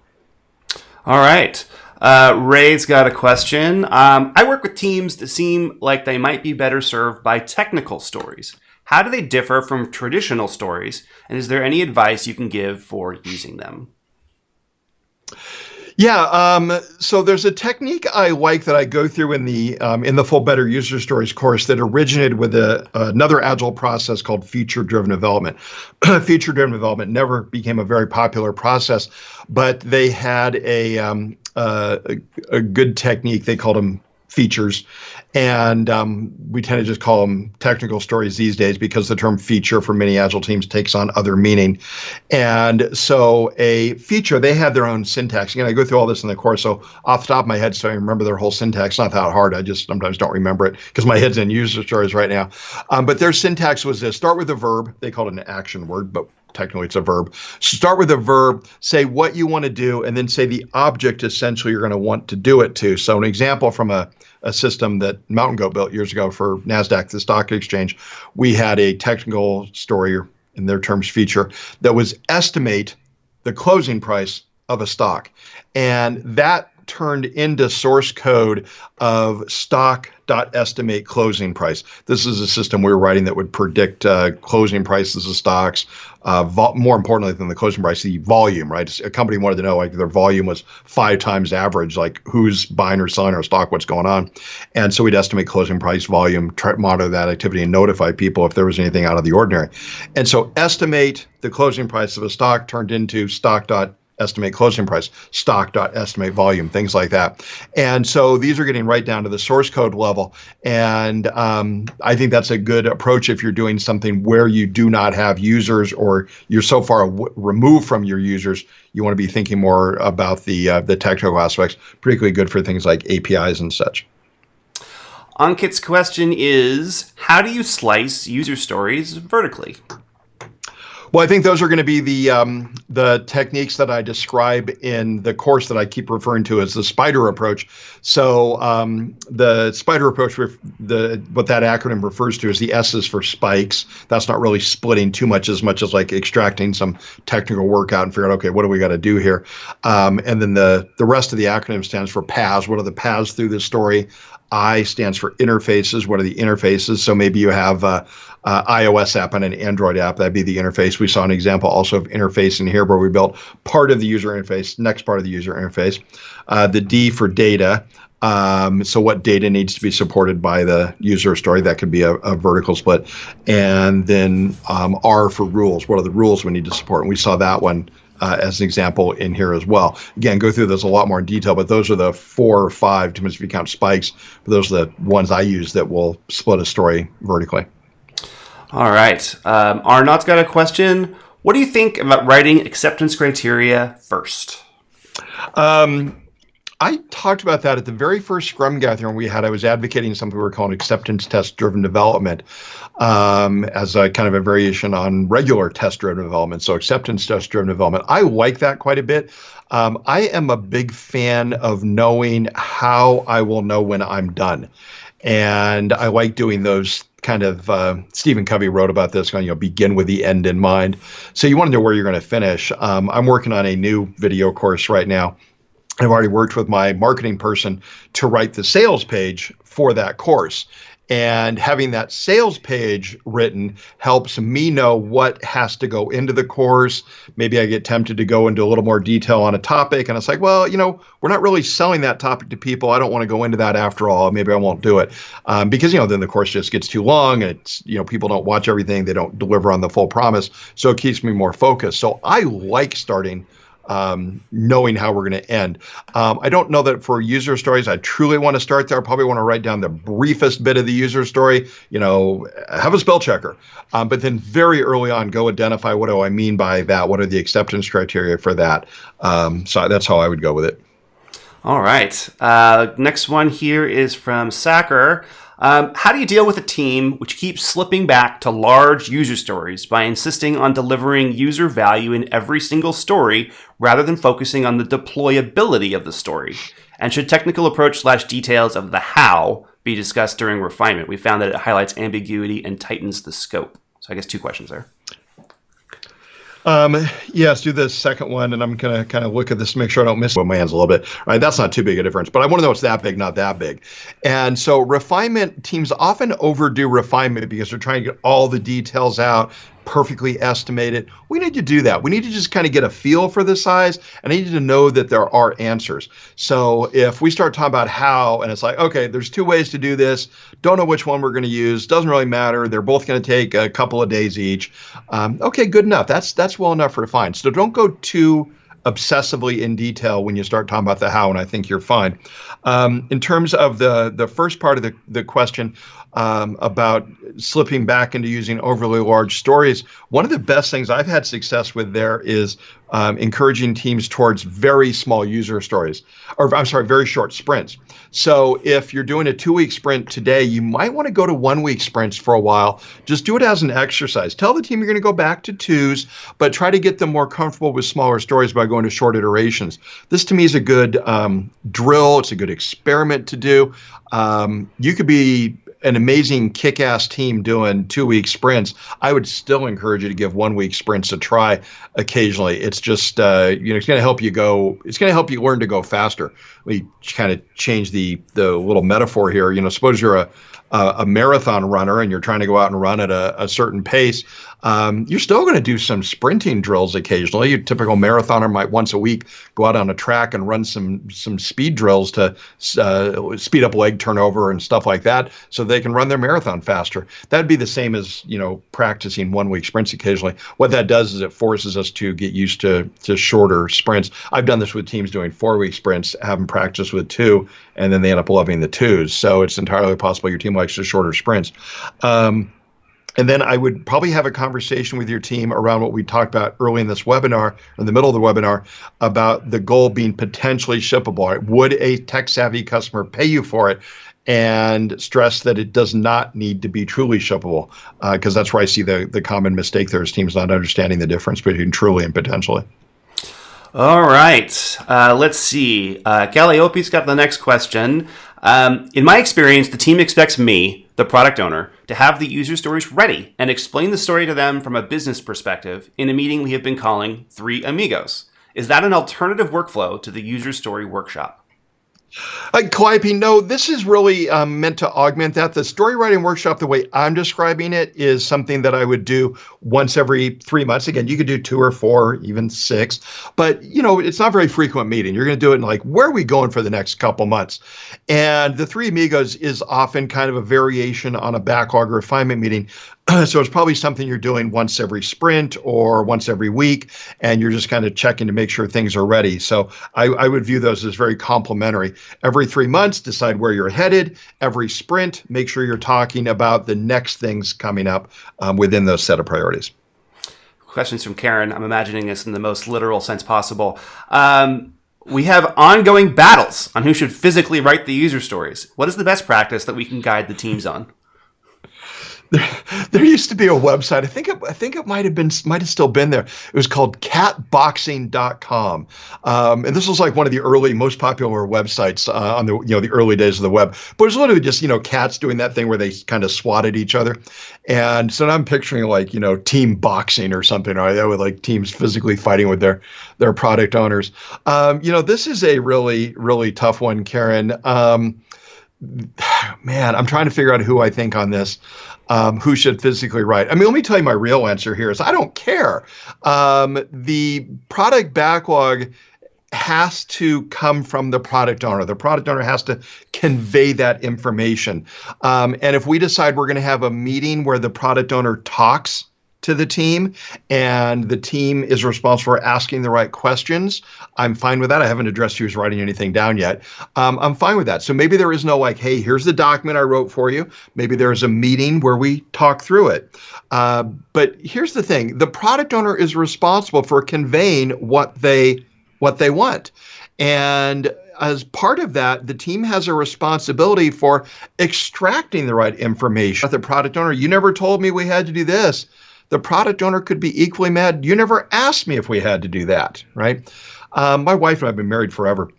All right. Ray's got a question. I work with teams that seem like they might be better served by technical stories. How do they differ from traditional stories? And is there any advice you can give for using them? Yeah, so there's a technique I like that I go through in the Full Better User Stories course that originated with another Agile process called feature-driven development. Feature-driven development never became a very popular process, but they had a good technique. They called them features. And we tend to just call them technical stories these days, because the term feature for many Agile teams takes on other meaning. And so a feature, they had their own syntax. Again, I go through all this in the course, so off the top of my head, so I remember their whole syntax. Not that hard. I just sometimes don't remember it because my head's in user stories right now. But their syntax was this: start with a verb. They called it an action word, but technically it's a verb. Start with a verb, say what you want to do, and then say the object essentially you're going to want to do it to. So an example from a system that Mountain Goat built years ago for NASDAQ, the stock exchange, we had a technical story, or in their terms feature, that was estimate the closing price of a stock. And that turned into source code of stock.estimate closing price. This is a system we were writing that would predict closing prices of stocks, more importantly than the closing price, the volume, right? A company wanted to know, like, their volume was 5 times average, like who's buying or selling our stock, what's going on. And so we'd estimate closing price, volume, try to monitor that activity and notify people if there was anything out of the ordinary. And so estimate the closing price of a stock turned into stock.estimate closing price, stock.estimate volume, things like that. And so these are getting right down to the source code level. And I think that's a good approach if you're doing something where you do not have users, or you're so far removed from your users, you want to be thinking more about the technical aspects, particularly good for things like APIs and such. Ankit's question is, how do you slice user stories vertically? Well, I think those are going to be the techniques that I describe in the course that I keep referring to as the spider approach. So the spider approach, what that acronym refers to is the S is for spikes. That's not really splitting too much as like extracting some technical work out and figuring out, okay, what do we got to do here? And then the rest of the acronym stands for paths. What are the paths through this story? I stands for interfaces. What are the interfaces? So maybe you have iOS app and an Android app. That'd be the interface. We saw an example also of interface in here where we built part of the user interface, next part of the user interface. The D for data. So what data needs to be supported by the user story? That could be a vertical split. And then R for rules. What are the rules we need to support? And we saw that one as an example in here as well. Again, go through this a lot more in detail, but those are the 4 or 5, depends if you count spikes, but those are the ones I use that will split a story vertically. All right. Arnaud's got a question. What do you think about writing acceptance criteria first? I talked about that at the very first Scrum gathering we had. I was advocating something we were calling acceptance test-driven development as a kind of a variation on regular test-driven development. So acceptance test-driven development. I like that quite a bit. I am a big fan of knowing how I will know when I'm done. And I like doing those kind of, Stephen Covey wrote about this, begin with the end in mind. So you want to know where you're going to finish. I'm working on a new video course right now. I've already worked with my marketing person to write the sales page for that course. And having that sales page written helps me know what has to go into the course. Maybe I get tempted to go into a little more detail on a topic. And it's like, well, we're not really selling that topic to people. I don't want to go into that after all. Maybe I won't do it. Because, then the course just gets too long. And it's, people don't watch everything. They don't deliver on the full promise. So it keeps me more focused. So I like starting knowing how we're going to end. I don't know that for user stories, I truly want to start there. I probably want to write down the briefest bit of the user story, have a spell checker. But then very early on, go identify what do I mean by that? What are the acceptance criteria for that? So that's how I would go with it. All right. Next one here is from Sacker. How do you deal with a team which keeps slipping back to large user stories by insisting on delivering user value in every single story rather than focusing on the deployability of the story? And should technical approach / details of the how be discussed during refinement? We found that it highlights ambiguity and tightens the scope. So I guess 2 questions there. Yes, do the second one, and I'm going to kind of look at this to make sure I don't miss my hands a little bit. All right, that's not too big a difference, but I want to know it's that big, not that big. And so refinement teams often overdo refinement because they're trying to get all the details out, perfectly estimate it. We need to do that. We need to just kind of get a feel for the size, and I need to know that there are answers. So if we start talking about how, and it's like, okay, there's 2 ways to do this, don't know which one we're going to use, doesn't really matter, they're both going to take a couple of days each. Okay, good enough. That's well enough refined. So don't go too obsessively in detail when you start talking about the how, and I think you're fine. In terms of the first part of the question about slipping back into using overly large stories, one of the best things I've had success with there is encouraging teams towards very small user stories, or I'm sorry, very short sprints. So if you're doing a 2-week sprint today, you might want to go to 1-week sprints for a while. Just do it as an exercise. Tell the team you're going to go back to 2s, but try to get them more comfortable with smaller stories by going to short iterations. This to me is a good drill. It's a good experiment to do. You could be an amazing kick-ass team doing 2-week sprints. I would still encourage you to give 1-week sprints a try occasionally. It's just, it's going to help you go. It's going to help you learn to go faster. We kind of change the little metaphor here. Suppose you're a marathon runner and you're trying to go out and run at a certain pace. You're still going to do some sprinting drills occasionally. Your typical marathoner might once a week go out on a track and run some speed drills to speed up leg turnover and stuff like that so they can run their marathon faster. That'd be the same as, practicing 1-week sprints occasionally. What that does is it forces us to get used to shorter sprints. I've done this with teams doing 4-week sprints, have them practice with 2, and then they end up loving the 2s. So it's entirely possible your team likes the shorter sprints. And then I would probably have a conversation with your team around what we talked about early in this webinar, in the middle of the webinar, about the goal being potentially shippable. Right? Would a tech-savvy customer pay you for it? and stress that it does not need to be truly shippable, because that's where I see the common mistake there is teams not understanding the difference between truly and potentially. All right. Let's see. Calliope's got the next question. In my experience, the team expects me, the product owner, to have the user stories ready and explain the story to them from a business perspective in a meeting we have been calling Three Amigos. Is that an alternative workflow to the user story workshop? Calliope, no, this is really meant to augment that. The story writing workshop, the way I'm describing it, is something that I would do once every 3 months. Again, you could do 2 or 4, even 6, but it's not a very frequent meeting. You're going to do it in like, where are we going for the next couple months? And the Three Amigos is often kind of a variation on a backlog refinement meeting. So it's probably something you're doing once every sprint or once every week, and you're just kind of checking to make sure things are ready. So I would view those as very complementary. Every 3 months, decide where you're headed. Every sprint, make sure you're talking about the next things coming up within those set of priorities. Questions from Karen. I'm imagining this in the most literal sense possible. We have ongoing battles on who should physically write the user stories. What is the best practice that we can guide the teams on? There used to be a website. I think it might have still been there. It was called catboxing.com. And this was like one of the early, most popular websites on the early days of the web. But it was literally just, cats doing that thing where they kind of swatted each other. And so now I'm picturing like, team boxing or something, right? With like teams physically fighting with their product owners. This is a really, really tough one, Karen. Man, I'm trying to figure out who I think on this. Who should physically write? I mean, let me tell you my real answer here is I don't care. The product backlog has to come from the product owner. The product owner has to convey that information. And if we decide we're going to have a meeting where the product owner talks to the team and the team is responsible for asking the right questions, I'm fine with that. I haven't addressed who's writing anything down yet. I'm fine with that. So maybe there is no like, hey, here's the document I wrote for you. Maybe there's a meeting where we talk through it. But here's the thing. The product owner is responsible for conveying what they want. And as part of that, the team has a responsibility for extracting the right information. The product owner, you never told me we had to do this. The product owner could be equally mad. You never asked me if we had to do that, right? My wife and I have been married forever.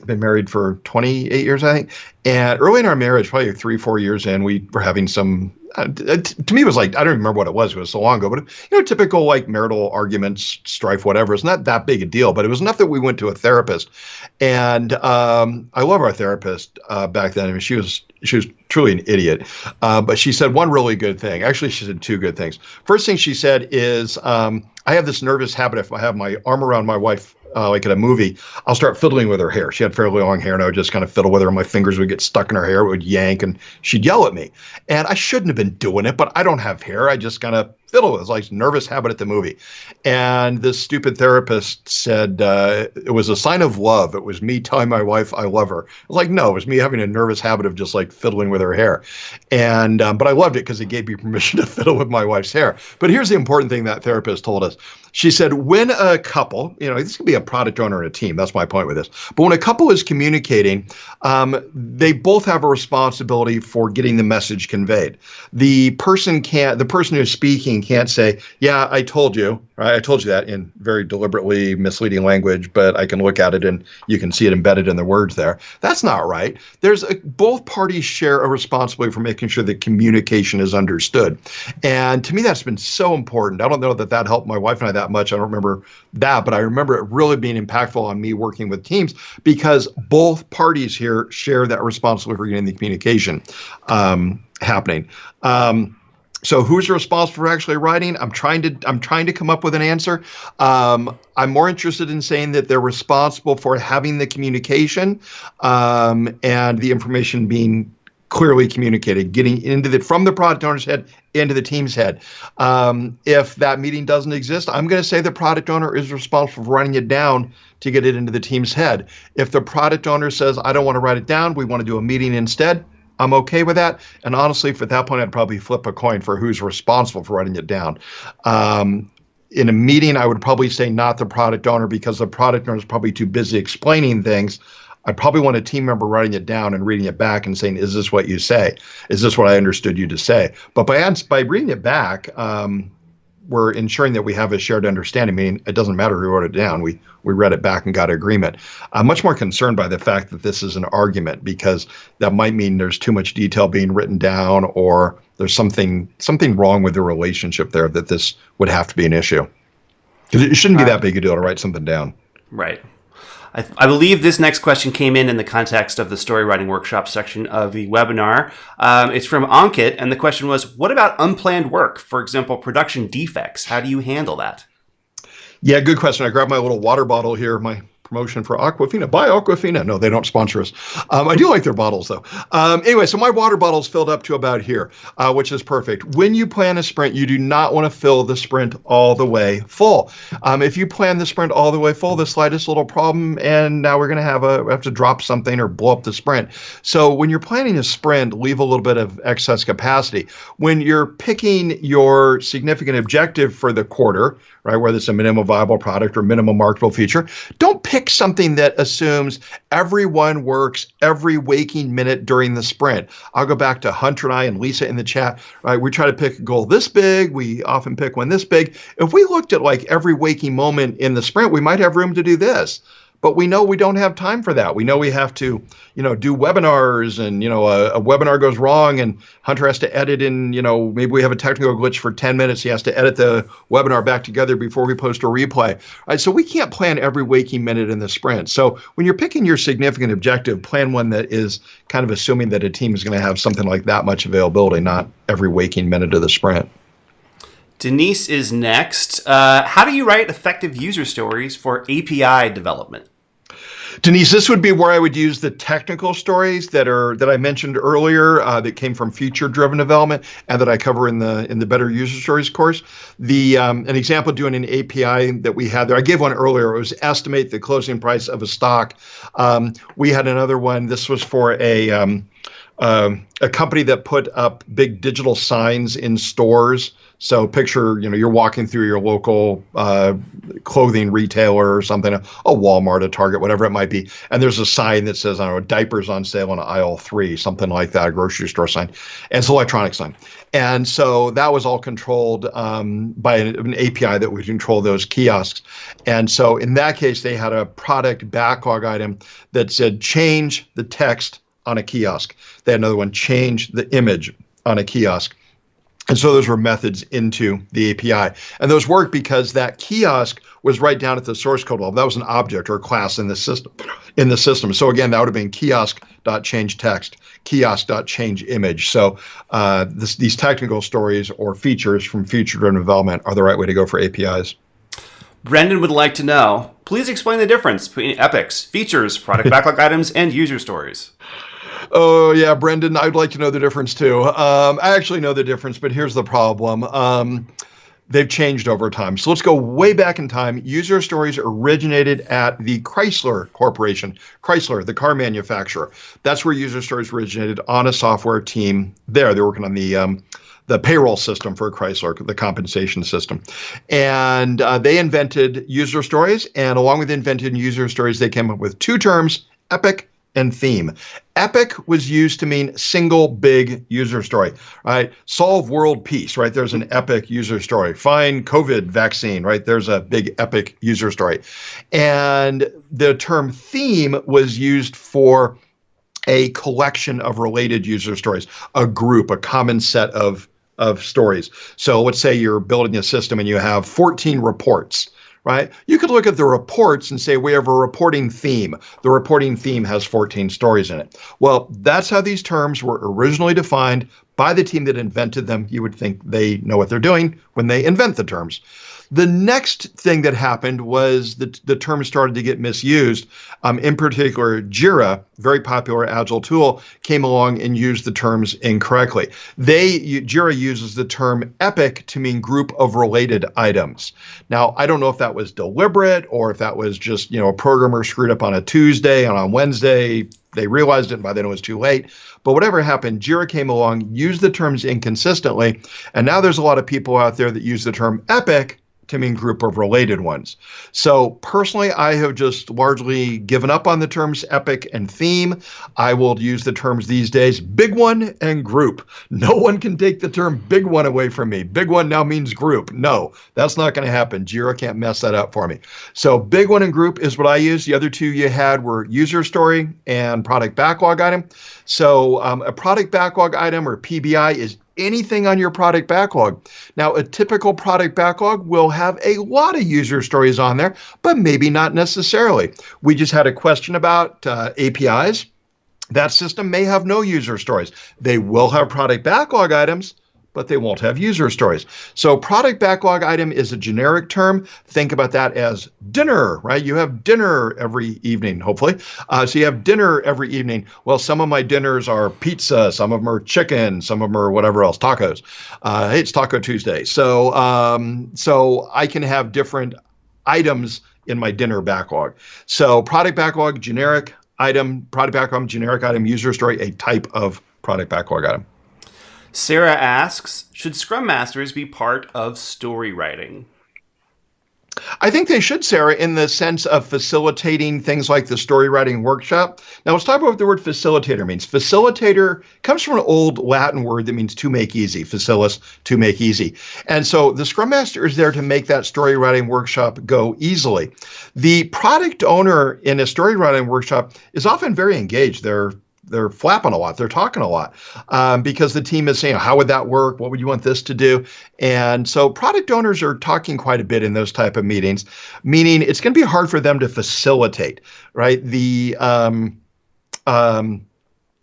Been married for 28 years, I think. And early in our marriage, probably 3-4 years in, we were having some, to me, it was like, I don't remember what it was so long ago, but, typical like marital arguments, strife, whatever. It's not that big a deal, but it was enough that we went to a therapist. And I love our therapist back then. I mean, she was truly an idiot. But she said one really good thing. Actually, she said 2 good things. First thing she said is, I have this nervous habit. If I have my arm around my wife, like at a movie, I'll start fiddling with her hair. She had fairly long hair, and I would just kind of fiddle with her. My fingers would get stuck in her hair, it would yank, and she'd yell at me. And I shouldn't have been doing it, but I don't have hair. I just kind of fiddle with it. It's like nervous habit at the movie. And this stupid therapist said it was a sign of love. It was me telling my wife I love her. I was like, no, it was me having a nervous habit of just like fiddling with her hair. And but I loved it because it gave me permission to fiddle with my wife's hair. But here's the important thing that therapist told us. She said, when a couple, this could be a product owner and a team. That's my point with this. But when a couple is communicating, they both have a responsibility for getting the message conveyed. The person who's speaking can't say, yeah, I told you, right? I told you that in very deliberately misleading language, but I can look at it and you can see it embedded in the words there. That's not right. Both parties share a responsibility for making sure that communication is understood. And to me, that's been so important. I don't know that helped my wife and I that much. I don't remember that, but I remember it really being impactful on me working with teams because both parties here share that responsibility for getting the communication happening. So who's responsible for actually writing? I'm trying to come up with an answer. I'm more interested in saying that they're responsible for having the communication and the information being clearly communicated, getting from the product owner's head into the team's head. If that meeting doesn't exist, I'm going to say the product owner is responsible for writing it down to get it into the team's head. If the product owner says, I don't want to write it down, we want to do a meeting instead, I'm okay with that. And honestly, at that point, I'd probably flip a coin for who's responsible for writing it down. In a meeting, I would probably say not the product owner because the product owner is probably too busy explaining things. I'd probably want a team member writing it down and reading it back and saying, is this what you say? Is this what I understood you to say? But by reading it back, we're ensuring that we have a shared understanding, meaning it doesn't matter who wrote it down. We read it back and got agreement. I'm much more concerned by the fact that this is an argument, because that might mean there's too much detail being written down, or there's something wrong with the relationship there, that this would have to be an issue. Because it shouldn't be that big a deal to write something down. Right. I believe this next question came in the context of the story writing workshop section of the webinar. It's from Ankit, and the question was, what about unplanned work? For example, production defects. How do you handle that? Yeah, good question. I grabbed my little water bottle here, my promotion for Aquafina. Buy Aquafina. No, they don't sponsor us. I do like their bottles, though. Anyway, so my water bottle's filled up to about here, which is perfect. When you plan a sprint, you do not want to fill the sprint all the way full. If you plan the sprint all the way full, the slightest little problem, and now we're going to have to drop something or blow up the sprint. So when you're planning a sprint, leave a little bit of excess capacity. When you're picking your significant objective for the quarter, right, whether it's a minimum viable product or minimum marketable feature, don't pick something that assumes everyone works every waking minute during the sprint. I'll go back to Hunter and I and Lisa in the chat, right? We try to pick a goal this big. We often pick one this big. If we looked at like every waking moment in the sprint, we might have room to do this. But we know we don't have time for that. We know we have to, do webinars, and, a webinar goes wrong and Hunter has to edit in, maybe we have a technical glitch for 10 minutes. He has to edit the webinar back together before we post a replay. All right, so we can't plan every waking minute in the sprint. So when you're picking your significant objective, plan one that is kind of assuming that a team is going to have something like that much availability, not every waking minute of the sprint. Denise is next. How do you write effective user stories for API development? Denise, this would be where I would use the technical stories that I mentioned earlier, that came from feature-driven development and that I cover in the Better User Stories course. An example doing an API that we had there, I gave one earlier. It was estimate the closing price of a stock. We had another one. This was for a company that put up big digital signs in stores. So picture, you're walking through your local clothing retailer or something, a Walmart, a Target, whatever it might be. And there's a sign that says, I don't know, diapers on sale on aisle 3, something like that, a grocery store sign. And it's an electronic sign. And so that was all controlled by an API that would control those kiosks. And so in that case, they had a product backlog item that said, change the text on a kiosk. They had another one, change the image on a kiosk. And so those were methods into the API. And those worked because that kiosk was right down at the source code level. That was an object or a class in the system. So again, that would have been kiosk.change text, kiosk.change image. So these technical stories or features from feature-driven development are the right way to go for APIs. Brendan would like to know, please explain the difference between epics, features, product backlog items, and user stories. Oh, yeah, Brendan, I'd like to know the difference, too. I actually know the difference, but here's the problem. They've changed over time. So let's go way back in time. User stories originated at the Chrysler Corporation. Chrysler, the car manufacturer. That's where user stories originated, on a software team there. They're working on the payroll system for Chrysler, the compensation system. And they invented user stories. And along with inventing user stories, they came up with two terms, epic and theme. Epic was used to mean single big user story, right? Solve world peace, right? There's an epic user story. Find COVID vaccine, right? There's a big epic user story. And the term theme was used for a collection of related user stories, a group, a common set of stories. So let's say you're building a system and you have 14 reports. Right? You could look at the reports and say, we have a reporting theme. The reporting theme has 14 stories in it. Well, that's how these terms were originally defined by the team that invented them. You would think they know what they're doing when they invent the terms. The next thing that happened was the term started to get misused. In particular, Jira, very popular Agile tool, came along and used the terms incorrectly. Jira uses the term epic to mean group of related items. Now, I don't know if that was deliberate or if that was just, a programmer screwed up on a Tuesday, and on Wednesday they realized it, and by then it was too late. But whatever happened, Jira came along, used the terms inconsistently, and now there's a lot of people out there that use the term epic to mean group of related ones. So personally, I have just largely given up on the terms epic and theme. I will use the terms these days, big one and group. No one can take the term big one away from me. Big one now means group. No, that's not going to happen. Jira can't mess that up for me. So big one and group is what I use. The other two you had were user story and product backlog item. So a product backlog item, or PBI, is anything on your product backlog. Now, a typical product backlog will have a lot of user stories on there, but maybe not necessarily. We just had a question about APIs. That system may have no user stories. They will have product backlog items, but they won't have user stories. So product backlog item is a generic term. Think about that as dinner, right? You have dinner every evening, hopefully. So you have dinner every evening. Well, some of my dinners are pizza, some of them are chicken, some of them are whatever else, tacos. Hey, it's Taco Tuesday. So I can have different items in my dinner backlog. So product backlog, generic item, product backlog, generic item, user story, a type of product backlog item. Sarah asks, should Scrum Masters be part of story writing? I think they should, Sarah, in the sense of facilitating things like the story writing workshop. Now, let's talk about what the word facilitator means. Facilitator comes from an old Latin word that means to make easy, facilis, to make easy. And so the Scrum Master is there to make that story writing workshop go easily. The product owner in a story writing workshop is often very engaged. They're flapping a lot. They're talking a lot because the team is saying, how would that work? What would you want this to do? And so product owners are talking quite a bit in those type of meetings, meaning it's going to be hard for them to facilitate, right?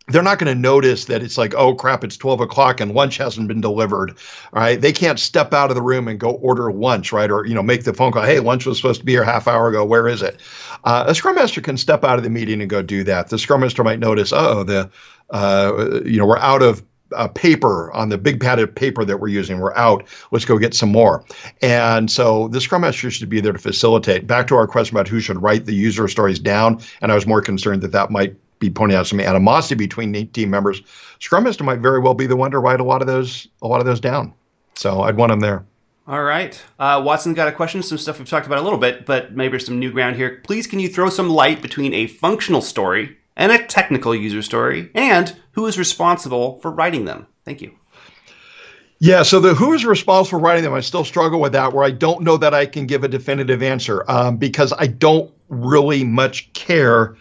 They're not going to notice that it's like, oh, crap, it's 12 o'clock and lunch hasn't been delivered, right? They can't step out of the room and go order lunch, right? Or, make the phone call. Hey, lunch was supposed to be here half hour ago. Where is it? A Scrum Master can step out of the meeting and go do that. The Scrum Master might notice, we're out of paper on the big pad of paper that we're using. We're out. Let's go get some more. And so the Scrum Master should be there to facilitate. Back to our question about who should write the user stories down. And I was more concerned that might be pointing out some animosity between team members. Scrum Master might very well be the one to write a lot of those down. So I'd want him there. All right. Watson got a question, some stuff we've talked about a little bit, but maybe some new ground here. Please, can you throw some light between a functional story and a technical user story, and who is responsible for writing them? Thank you. Yeah, so the who is responsible for writing them, I still struggle with that, where I don't know that I can give a definitive answer because I don't really much care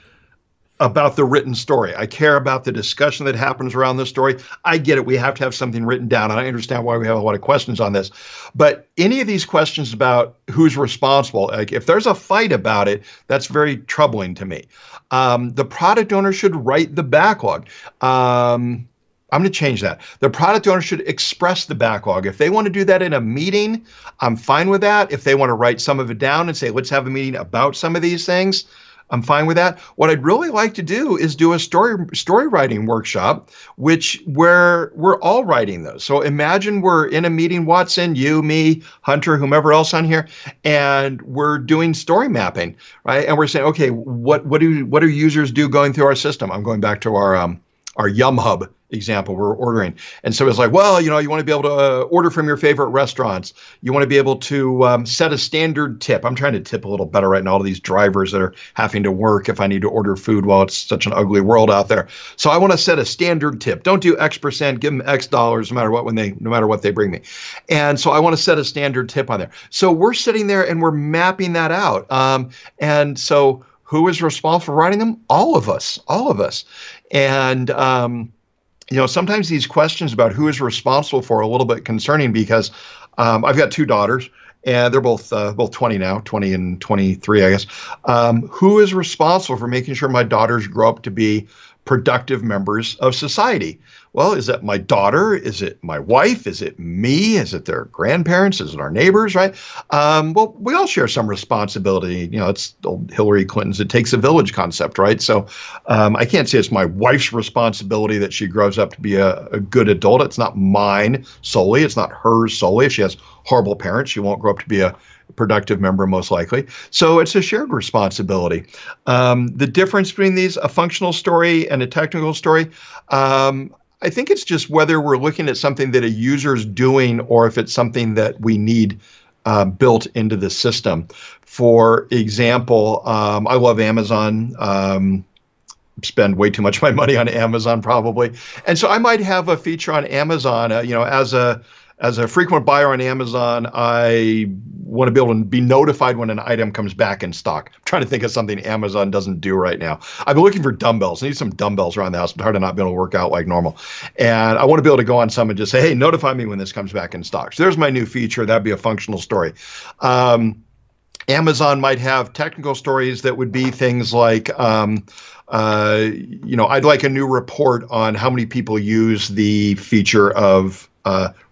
about the written story. I care about the discussion that happens around the story. I get it. We have to have something written down, and I understand why we have a lot of questions on this. But any of these questions about who's responsible, like if there's a fight about it, that's very troubling to me. The product owner should write the backlog. I'm going to change that. The product owner should express the backlog. If they want to do that in a meeting, I'm fine with that. If they want to write some of it down and say, let's have a meeting about some of these things, I'm fine with that. What I'd really like to do is do a story writing workshop, where we're all writing those. So imagine we're in a meeting, Watson, you, me, Hunter, whomever else on here, and we're doing story mapping, right? And we're saying, okay, what do users do going through our system? I'm going back to our Yum Hub example we're ordering. And so it's like, well, you want to be able to order from your favorite restaurants. You want to be able to set a standard tip. I'm trying to tip a little better right now, all of these drivers that are having to work if I need to order food while it's such an ugly world out there. So I want to set a standard tip. Don't do X%, give them X dollars no matter what they bring me. And so I want to set a standard tip on there. So we're sitting there and we're mapping that out. And so who is responsible for writing them? All of us. And sometimes these questions about who is responsible for are a little bit concerning because I've got two daughters and they're both 20 now, 20 and 23, I guess. Who is responsible for making sure my daughters grow up to be productive members of society? Well, is it my daughter? Is it my wife? Is it me? Is it their grandparents? Is it our neighbors, right? Well, we all share some responsibility. It's old Hillary Clinton's "it takes a village" concept, right? So I can't say it's my wife's responsibility that she grows up to be a good adult. It's not mine solely. It's not hers solely. If she has horrible parents, she won't grow up to be a productive member, most likely. So it's a shared responsibility. The difference between these, a functional story and a technical story, I think it's just whether we're looking at something that a user's doing or if it's something that we need built into the system. For example, I love Amazon. Spend way too much of my money on Amazon probably, and so I might have a feature on Amazon. As a frequent buyer on Amazon, I want to be able to be notified when an item comes back in stock. I'm trying to think of something Amazon doesn't do right now. I've been looking for dumbbells. I need some dumbbells around the house. It's hard to not be able to work out like normal. And I want to be able to go on some and just say, hey, notify me when this comes back in stock. So there's my new feature. That'd be a functional story. Amazon might have technical stories that would be things like, I'd like a new report on how many people use the feature of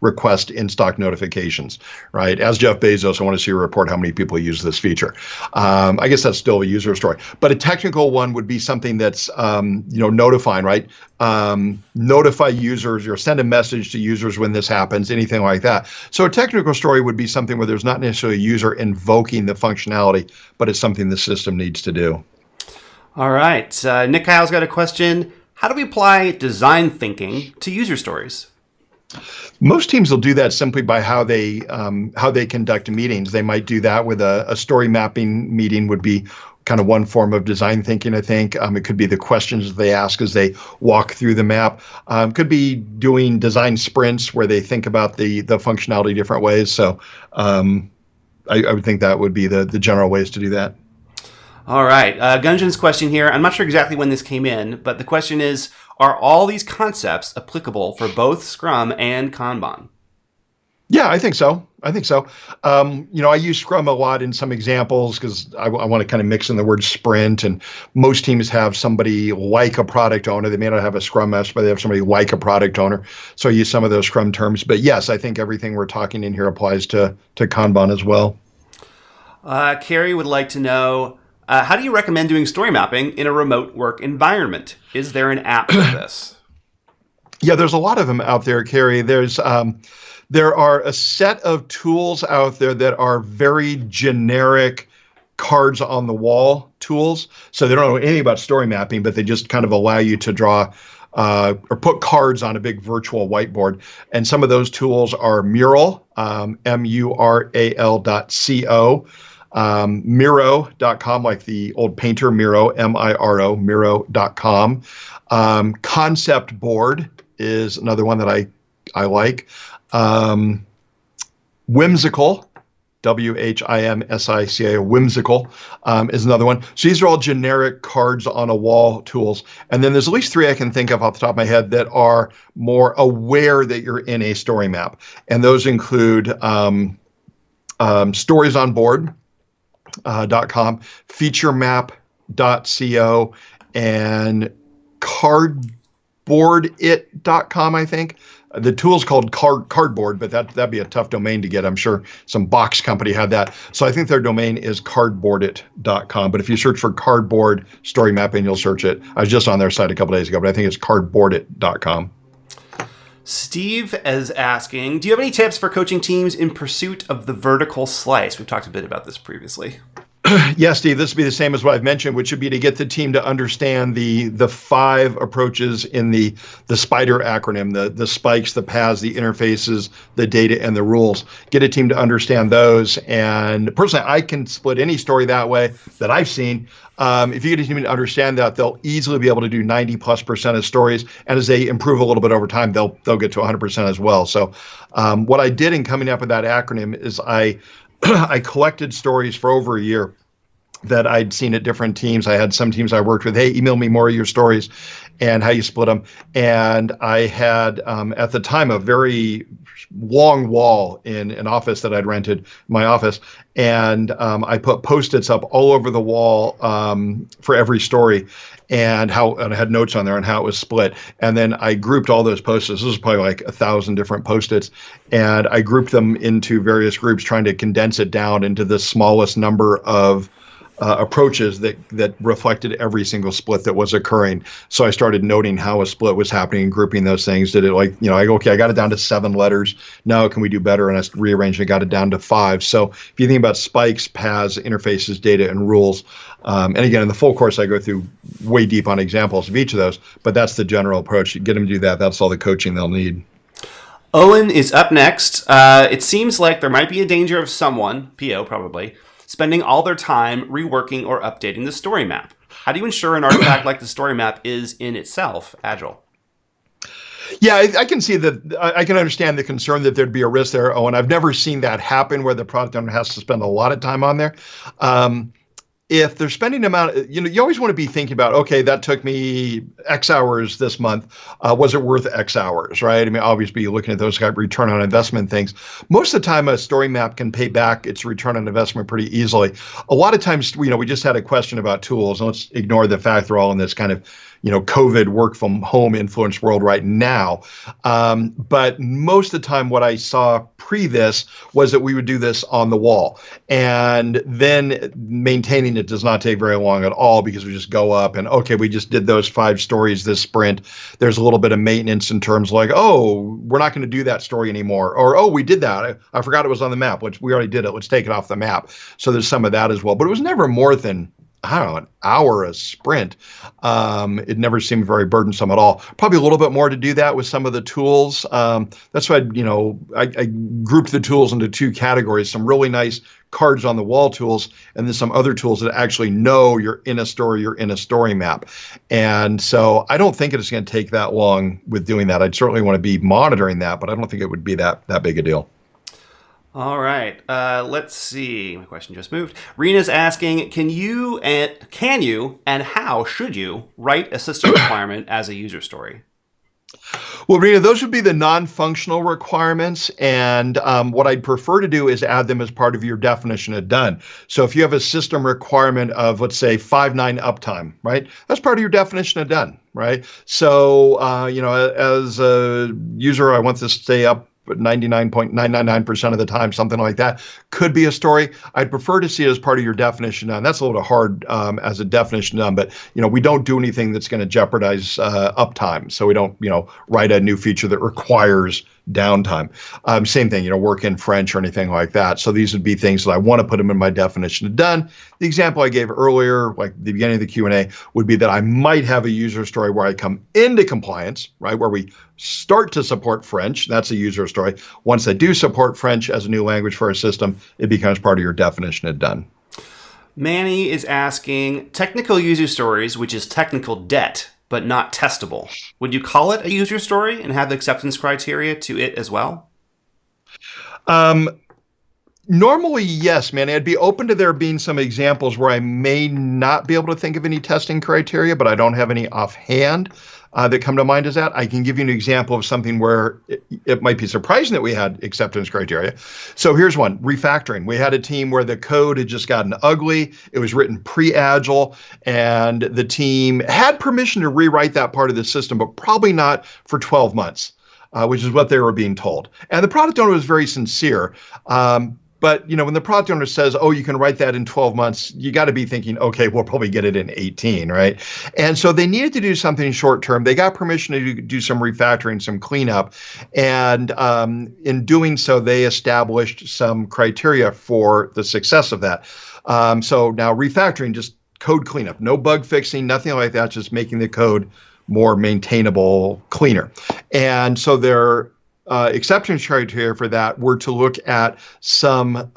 request in-stock notifications, right? As Jeff Bezos, I want to see a report how many people use this feature. I guess that's still a user story. But a technical one would be something that's, notifying, right? Notify users or send a message to users when this happens, anything like that. So a technical story would be something where there's not necessarily a user invoking the functionality, but it's something the system needs to do. All right. Nick Kyle's got a question. How do we apply design thinking to user stories? Most teams will do that simply by how they conduct meetings. They might do that with a story mapping meeting would be kind of one form of design thinking, I think. It could be the questions they ask as they walk through the map. Could be doing design sprints where they think about the functionality different ways. So I would think that would be the general ways to do that. All right. Gunjan's question here. I'm not sure exactly when this came in, but the question is, are all these concepts applicable for both Scrum and Kanban? Yeah, I think so. I use Scrum a lot in some examples because I want to kind of mix in the word sprint. And most teams have somebody like a product owner. They may not have a Scrum Master, but they have somebody like a product owner. So I use some of those Scrum terms. But yes, I think everything we're talking in here applies to Kanban as well. Carrie would like to know, how do you recommend doing story mapping in a remote work environment? Is there an app for this? Yeah, there's a lot of them out there, Carrie. There are a set of tools out there that are very generic cards on the wall tools. So they don't know anything about story mapping, but they just kind of allow you to draw or put cards on a big virtual whiteboard. And some of those tools are Mural, mural.co. Miro.com, like the old painter Miro, Miro, Miro.com. Concept Board is another one that I like. Whimsical, WHIMSICA, Whimsical is another one. So these are all generic cards on a wall tools. And then there's at least three I can think of off the top of my head that are more aware that you're in a story map. And those include Stories on Board. .com, featuremap.co, and cardboardit.com, I think. The tool's called Cardboard, but that'd be a tough domain to get. I'm sure some box company had that. So I think their domain is cardboardit.com. But if you search for cardboard story mapping, you'll search it. I was just on their site a couple days ago, but I think it's cardboardit.com. Steve is asking, do you have any tips for coaching teams in pursuit of the vertical slice? We've talked a bit about this previously. Yeah, Steve, this would be the same as what I've mentioned, which would be to get the team to understand the 5 approaches in the SPIDER acronym, the spikes, the paths, the interfaces, the data, and the rules. Get a team to understand those. And personally, I can split any story that way that I've seen. If you get a team to understand that, they'll easily be able to do 90+% of stories. And as they improve a little bit over time, they'll get to 100% as well. So what I did in coming up with that acronym is I collected stories for over a year that I'd seen at different teams. I had some teams I worked with, hey, email me more of your stories and how you split them. And I had, at the time, a very long wall in an office that I'd rented, my office. And I put Post-its up all over the wall for every story and I had notes on there on how it was split. And then I grouped all those Post-its. This was probably like 1,000 different Post-its. And I grouped them into various groups, trying to condense it down into the smallest number of approaches that reflected every single split that was occurring. So I started noting how a split was happening and grouping those things. Did it I got it down to 7 letters. Now can we do better? And I rearranged and got it down to 5. So if you think about spikes, paths, interfaces, data, and rules, and again, in the full course, I go through way deep on examples of each of those, but that's the general approach. You get them to do that. That's all the coaching they'll need. Owen is up next. It seems like there might be a danger of someone, PO probably, spending all their time reworking or updating the story map. How do you ensure an artifact like the story map is in itself agile? Yeah, I can see that. I can understand the concern that there'd be a risk there. Oh, and I've never seen that happen where the product owner has to spend a lot of time on there. If they're spending amount, you always want to be thinking about, okay, that took me X hours this month. Was it worth X hours, right? I mean, obviously, you're looking at those kind of return on investment things. Most of the time, a story map can pay back its return on investment pretty easily. A lot of times, we just had a question about tools, and let's ignore the fact they're all in this kind of COVID work from home influenced world right now. But most of the time, what I saw pre this was that we would do this on the wall. And then maintaining it does not take very long at all because we just go up and, okay, we just did those 5 stories this sprint. There's a little bit of maintenance in terms like, oh, we're not going to do that story anymore. Or, oh, we did that. I forgot it was on the map, which we already did it. Let's take it off the map. So there's some of that as well. But it was never more than, I don't know, an hour a sprint. It never seemed very burdensome at all. Probably a little bit more to do that with some of the tools. That's why, I grouped the tools into 2 categories, some really nice cards on the wall tools, and then some other tools that actually know you're in a story map. And so I don't think it's going to take that long with doing that. I'd certainly want to be monitoring that, but I don't think it would be that big a deal. All right. Let's see. My question just moved. Rena's asking, can you and how should you write a system requirement as a user story? Well, Rena, those would be the non-functional requirements. And what I'd prefer to do is add them as part of your definition of done. So if you have a system requirement of, let's say, 5.9 uptime, right? That's part of your definition of done, right? So, as a user, I want this to stay up 99.999% of the time, something like that, could be a story. I'd prefer to see it as part of your definition done. That's a little hard as a definition done, but we don't do anything that's going to jeopardize uptime. So we don't write a new feature that requires downtime. Same thing, work in French or anything like that. So these would be things that I want to put them in my definition of done. The example I gave earlier, like the beginning of the Q&A, would be that I might have a user story where I come into compliance, right, where we start to support French. That's a user story. Once I do support French as a new language for our system, it becomes part of your definition of done. Manny is asking, technical user stories, which is technical debt, but not testable. Would you call it a user story and have the acceptance criteria to it as well? Normally, yes, man. I'd be open to there being some examples where I may not be able to think of any testing criteria, but I don't have any offhand that come to mind as that. I can give you an example of something where it might be surprising that we had acceptance criteria. So here's one, refactoring. We had a team where the code had just gotten ugly. It was written pre-agile, and the team had permission to rewrite that part of the system, but probably not for 12 months, which is what they were being told. And the product owner was very sincere. But, when the product owner says, oh, you can write that in 12 months, you got to be thinking, okay, we'll probably get it in 18, right? And so they needed to do something short term. They got permission to do some refactoring, some cleanup. And in doing so, they established some criteria for the success of that. So now refactoring, just code cleanup, no bug fixing, nothing like that, just making the code more maintainable, cleaner. And so they're acceptance criteria for that were to look at some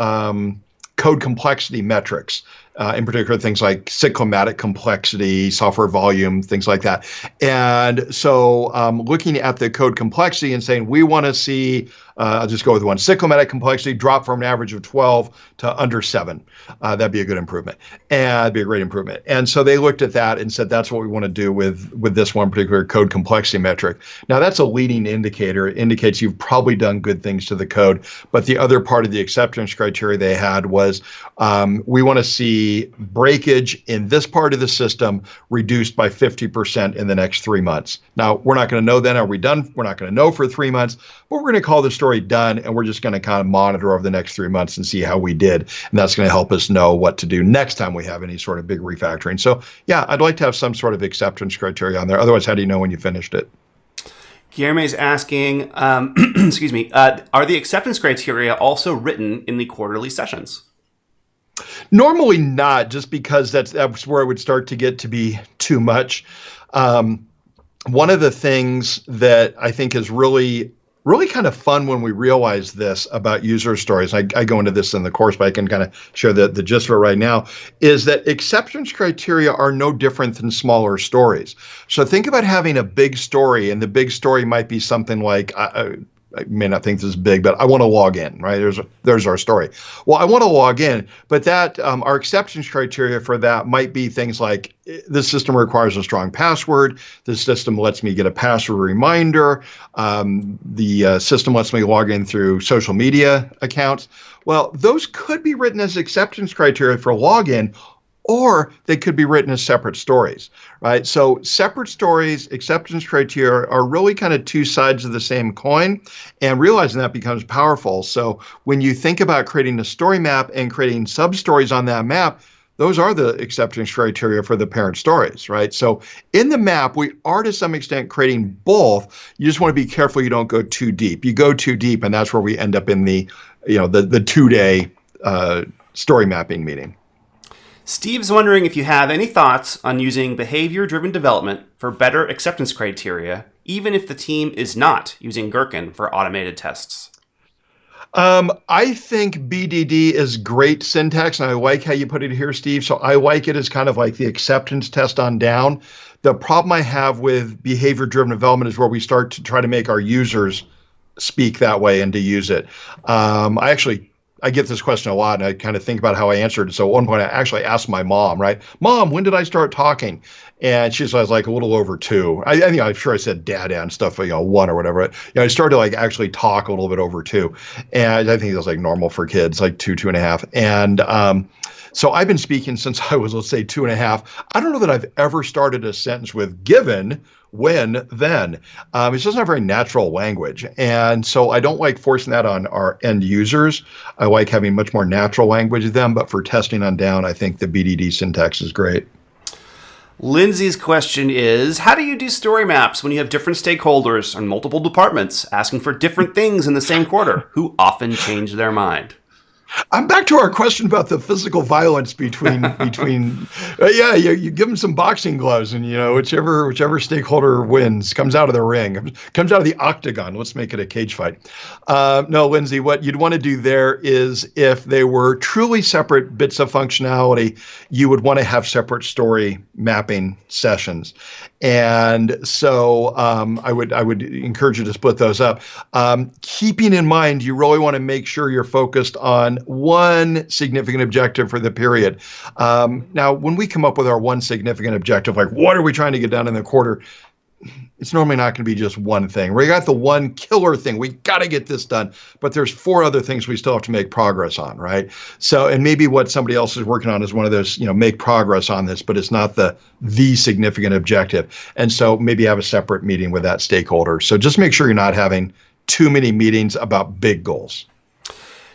code complexity metrics, in particular things like cyclomatic complexity, software volume, things like that. And so looking at the code complexity and saying, we want to see, I'll just go with one, cyclomatic complexity drop from an average of 12 to under 7. That'd be a good improvement. And that'd be a great improvement. And so they looked at that and said, that's what we want to do with this one particular code complexity metric. Now, that's a leading indicator. It indicates you've probably done good things to the code. But the other part of the acceptance criteria they had was we want to see breakage in this part of the system reduced by 50% in the next 3 months. Now, we're not going to know then, are we done? We're not going to know for 3 months, but we're going to call the story done, and we're just going to kind of monitor over the next 3 months and see how we did. And that's going to help us know what to do next time we have any sort of big refactoring. So yeah, I'd like to have some sort of acceptance criteria on there. Otherwise, how do you know when you finished it? Guillermo is asking, excuse me, are the acceptance criteria also written in the quarterly sessions? Normally not, just because that's where it would start to get to be too much. One of the things that I think is really really kind of fun when we realize this about user stories. I go into this in the course, but I can kind of share the gist of it right now, is that acceptance criteria are no different than smaller stories. So think about having a big story, and the big story might be something like, I may not think this is big, but I want to log in, right? There's our story. Well, I want to log in, but that our acceptance criteria for that might be things like this system requires a strong password. This system lets me get a password reminder. The system lets me log in through social media accounts. Well, those could be written as acceptance criteria for login, or they could be written as separate stories, right? So separate stories, acceptance criteria are really kind of two sides of the same coin, and realizing that becomes powerful. So when you think about creating a story map and creating sub-stories on that map, those are the acceptance criteria for the parent stories, right? So in the map, we are to some extent creating both. You just want to be careful you don't go too deep. You go too deep, and that's where we end up in the 2-day story mapping meeting. Steve's wondering if you have any thoughts on using behavior-driven development for better acceptance criteria, even if the team is not using Gherkin for automated tests. I think BDD is great syntax, and I like how you put it here, Steve. So I like it as kind of like the acceptance test on down. The problem I have with behavior-driven development is where we start to try to make our users speak that way and to use it. I get this question a lot, and I kind of think about how I answered it. So at one point, I actually asked my mom, right? Mom, when did I start talking? And she was like a little over 2. I'm sure I said dada and stuff, 1 or whatever. I started to like actually talk a little bit over 2. And I think that's like normal for kids, like 2.5. And so I've been speaking since I was, let's say, 2.5. I don't know that I've ever started a sentence with given, when, then. It's just not very natural language. And so I don't like forcing that on our end users. I like having much more natural language with them. But for testing on down, I think the BDD syntax is great. Lindsay's question is, how do you do story maps when you have different stakeholders and multiple departments asking for different things in the same quarter who often change their mind? I'm back to our question about the physical violence between you give them some boxing gloves, and whichever stakeholder wins comes out of the ring, comes out of the octagon. Let's make it a cage fight. No, Lindsay, what you'd want to do there is, if they were truly separate bits of functionality, you would want to have separate story mapping sessions. And so I would encourage you to split those up, keeping in mind you really want to make sure you're focused on one significant objective for the period. Now, when we come up with our one significant objective, like what are we trying to get done in the quarter, it's normally not going to be just one thing. We got the one killer thing. We got to get this done, but there's 4 other things we still have to make progress on, right? So, and maybe what somebody else is working on is one of those, make progress on this, but it's not the significant objective. And so maybe have a separate meeting with that stakeholder. So just make sure you're not having too many meetings about big goals.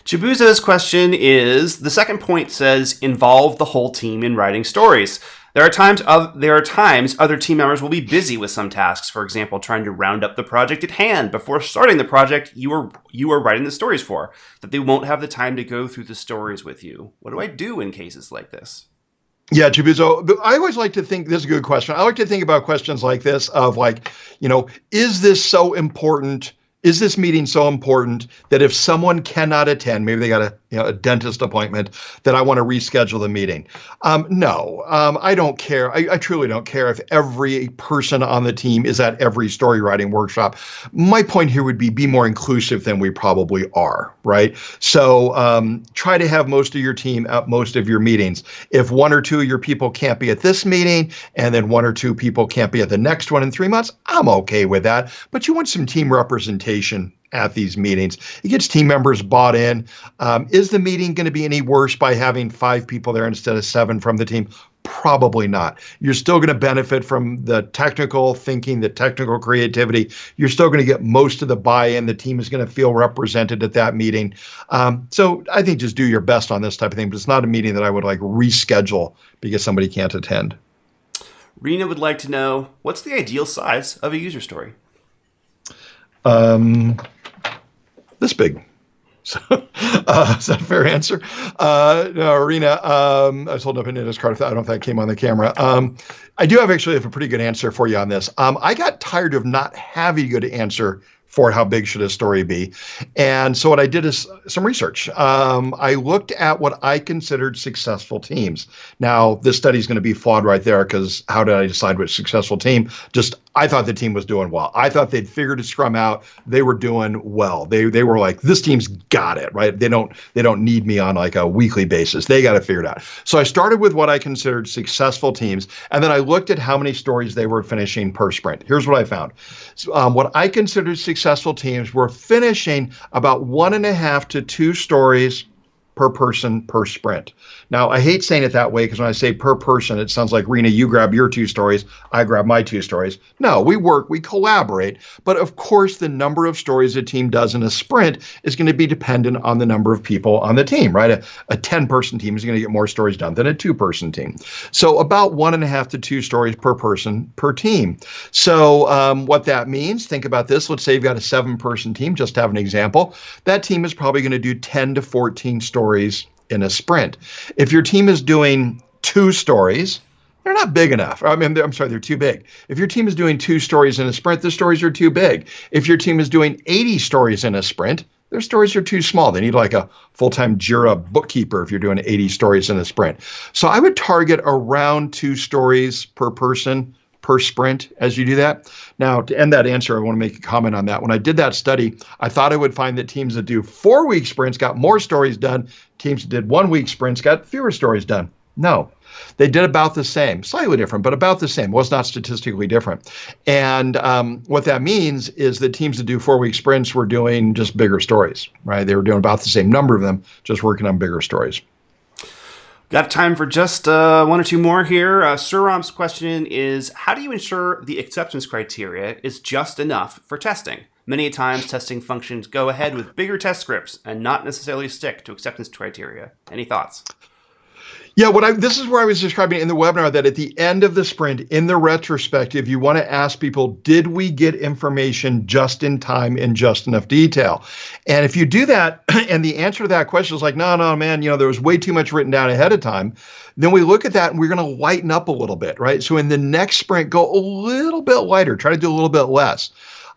Chibuza's question is, the second point says, involve the whole team in writing stories. There are times other team members will be busy with some tasks, for example, trying to round up the project at hand before starting the project you are writing the stories for, that they won't have the time to go through the stories with you. What do I do in cases like this? Yeah, Chibuzo, I always like to think, this is a good question. I like to think about questions like this of like, is this so important? Is this meeting so important that if someone cannot attend, maybe they got a dentist appointment, that I want to reschedule the meeting? No, I don't care. I truly don't care if every person on the team is at every story writing workshop. My point here would be more inclusive than we probably are, right? So try to have most of your team at most of your meetings. If 1 or 2 of your people can't be at this meeting, and then 1 or 2 people can't be at the next one in 3 months, I'm okay with that. But you want some team representation at these meetings. It gets team members bought in. Is the meeting going to be any worse by having 5 people there instead of 7 from the team? Probably not. You're still going to benefit from the technical thinking, the technical creativity. You're still going to get most of the buy-in. The team is going to feel represented at that meeting. So I think just do your best on this type of thing, but it's not a meeting that I would like reschedule because somebody can't attend. Rena would like to know, what's the ideal size of a user story? This big. So, is that a fair answer? No, Arena, I was holding up a Nita's card. I don't know if that came on the camera. I do actually have a pretty good answer for you on this. I got tired of not having a good answer for how big should a story be. And so what I did is some research. I looked at what I considered successful teams. Now, this study is going to be flawed right there, because how did I decide which successful team? Just, I thought the team was doing well. I thought they'd figured a scrum out. They were doing well. They were like, this team's got it, right? They don't need me on like a weekly basis. They got it figured out. So I started with what I considered successful teams, and then I looked at how many stories they were finishing per sprint. Here's what I found. What I considered successful teams were finishing about 1.5 to 2 stories per person per sprint. Now, I hate saying it that way, because when I say per person, it sounds like, Rena, you grab your 2 stories, I grab my 2 stories. No, we work, we collaborate. But of course, the number of stories a team does in a sprint is going to be dependent on the number of people on the team, right? A 10-person team is going to get more stories done than a 2-person team. So about 1.5 to 2 stories per person per team. So what that means, think about this. Let's say you've got a 7-person team, just to have an example. That team is probably going to do 10 to 14 stories in a sprint. If your team is doing 2 stories, they're not big enough. I'm sorry, they're too big. If your team is doing 2 stories in a sprint, the stories are too big. If your team is doing 80 stories in a sprint, their stories are too small. They need like a full-time JIRA bookkeeper if you're doing 80 stories in a sprint. So I would target around 2 stories per person per sprint as you do that. Now, to end that answer, I want to make a comment on that. When I did that study, I thought I would find that teams that do 4-week sprints got more stories done. Teams that did 1-week sprints got fewer stories done. No, they did about the same, slightly different, but about the same. It was not statistically different. And what that means is that teams that do 4-week sprints were doing just bigger stories, right? They were doing about the same number of them, just working on bigger stories. Got time for just 1 or 2 more here. Suram's question is, how do you ensure the acceptance criteria is just enough for testing? Many times testing functions go ahead with bigger test scripts and not necessarily stick to acceptance criteria. Any thoughts? Yeah, this is where I was describing in the webinar, that at the end of the sprint, in the retrospective, you want to ask people, did we get information just in time in just enough detail? And if you do that, and the answer to that question is like, no, man, there was way too much written down ahead of time, then we look at that and we're going to lighten up a little bit, right? So in the next sprint, go a little bit lighter, try to do a little bit less.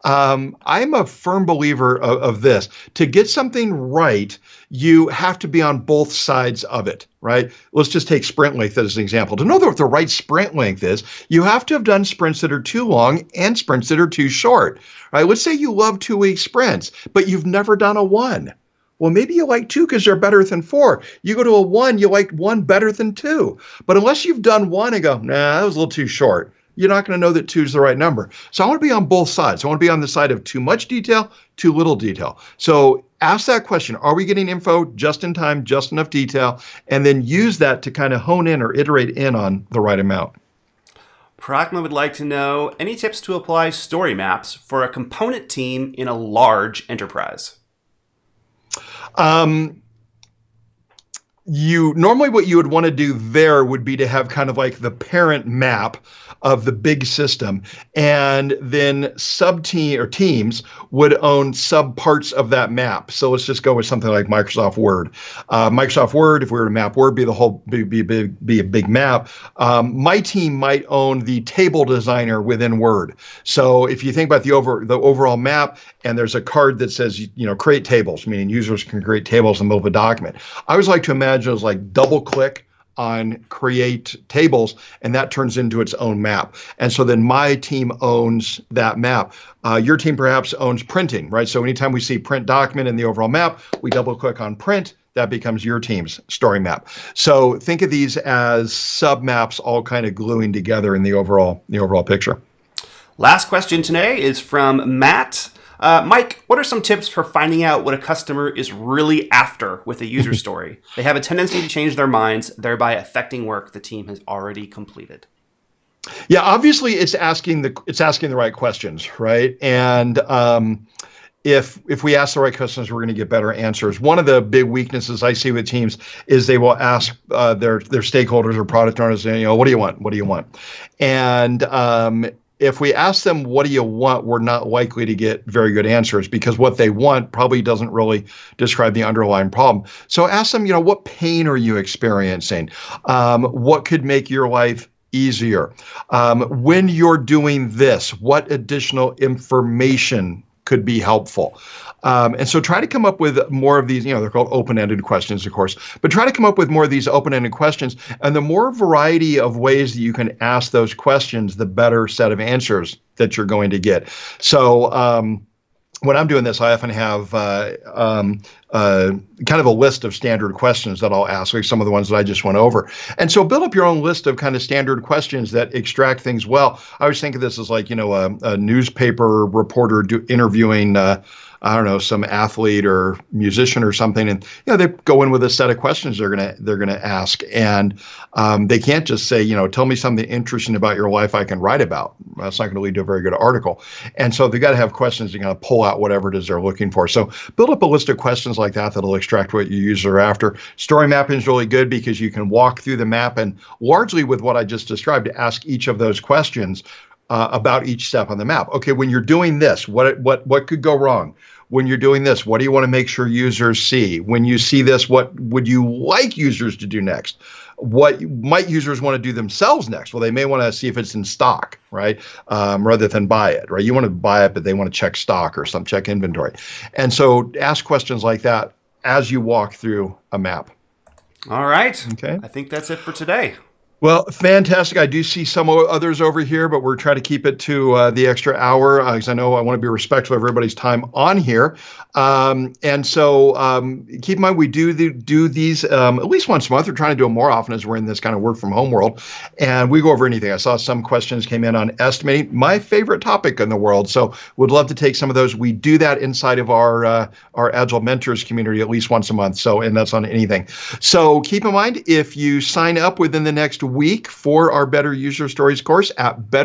I'm a firm believer of this. To get something right, you have to be on both sides of it, right? Let's just take sprint length as an example. To know what the right sprint length is, you have to have done sprints that are too long and sprints that are too short, right? Let's say you love 2-week sprints, but you've never done a 1. Well, maybe you like 2 because they're better than 4. You go to a 1, you like 1 better than 2. But unless you've done 1 and go, nah, that was a little too short, you're not going to know that 2 is the right number. So I want to be on both sides. I want to be on the side of too much detail, too little detail. So ask that question. Are we getting info just in time, just enough detail? And then use that to kind of hone in or iterate in on the right amount. Pragma would like to know, any tips to apply story maps for a component team in a large enterprise? Normally what you would want to do there would be to have kind of like the parent map of the big system, and then sub-team or teams would own sub-parts of that map. So let's just go with something like Microsoft Word. Microsoft Word, if we were to map Word, be a big map. My team might own the table designer within Word. So if you think about the overall map, and there's a card that says, create tables, meaning users can create tables in the middle of a document. I always like to imagine it was like double click on create tables, and that turns into its own map. And so then my team owns that map. Your team perhaps owns printing, right? So anytime we see print document in the overall map, we double click on print, that becomes your team's story map. So think of these as sub maps all kind of gluing together in the overall picture. Last question today is from Matt. Mike, what are some tips for finding out what a customer is really after with a user story? They have a tendency to change their minds, thereby affecting work the team has already completed. Yeah, obviously it's asking the right questions, right? And if we ask the right questions, we're going to get better answers. One of the big weaknesses I see with teams is they will ask their stakeholders or product owners, what do you want? What do you want? And if we ask them, what do you want, we're not likely to get very good answers, because what they want probably doesn't really describe the underlying problem. So ask them, what pain are you experiencing? What could make your life easier? When you're doing this, what additional information could be helpful. And so try to come up with more of these, they're called open-ended questions, of course, but try to come up with more of these open-ended questions. And the more variety of ways that you can ask those questions, the better set of answers that you're going to get. So, when I'm doing this, I often have kind of a list of standard questions that I'll ask, like some of the ones that I just went over. And so build up your own list of kind of standard questions that extract things well. I always think of this as like, a newspaper reporter interviewing I don't know, some athlete or musician or something, and they go in with a set of questions they're gonna ask, and they can't just say, tell me something interesting about your life I can write about. That's not going to lead to a very good article. And so they've got to have questions that are going to pull out whatever it is they're looking for. So build up a list of questions like that that'll extract what your users are after. Story mapping is really good because you can walk through the map and largely with what I just described, to ask each of those questions about each step on the map. Okay, when you're doing this, what could go wrong? When you're doing this, what do you want to make sure users see? When you see this, what would you like users to do next? What might users want to do themselves next? Well, they may want to see if it's in stock, right? Rather than buy it, right? You want to buy it, but they want to check stock or check inventory. And so ask questions like that as you walk through a map. All right. Okay. I think that's it for today. Well, fantastic. I do see some others over here, but we're trying to keep it to the extra hour because I know I want to be respectful of everybody's time on here. And so keep in mind, we do these at least once a month. We're trying to do them more often as we're in this kind of work from home world. And we go over anything. I saw some questions came in on estimating, my favorite topic in the world. So would love to take some of those. We do that inside of our Agile Mentors community at least once a month. So, and that's on anything. So keep in mind, if you sign up within the next week for our Better User Stories course at Better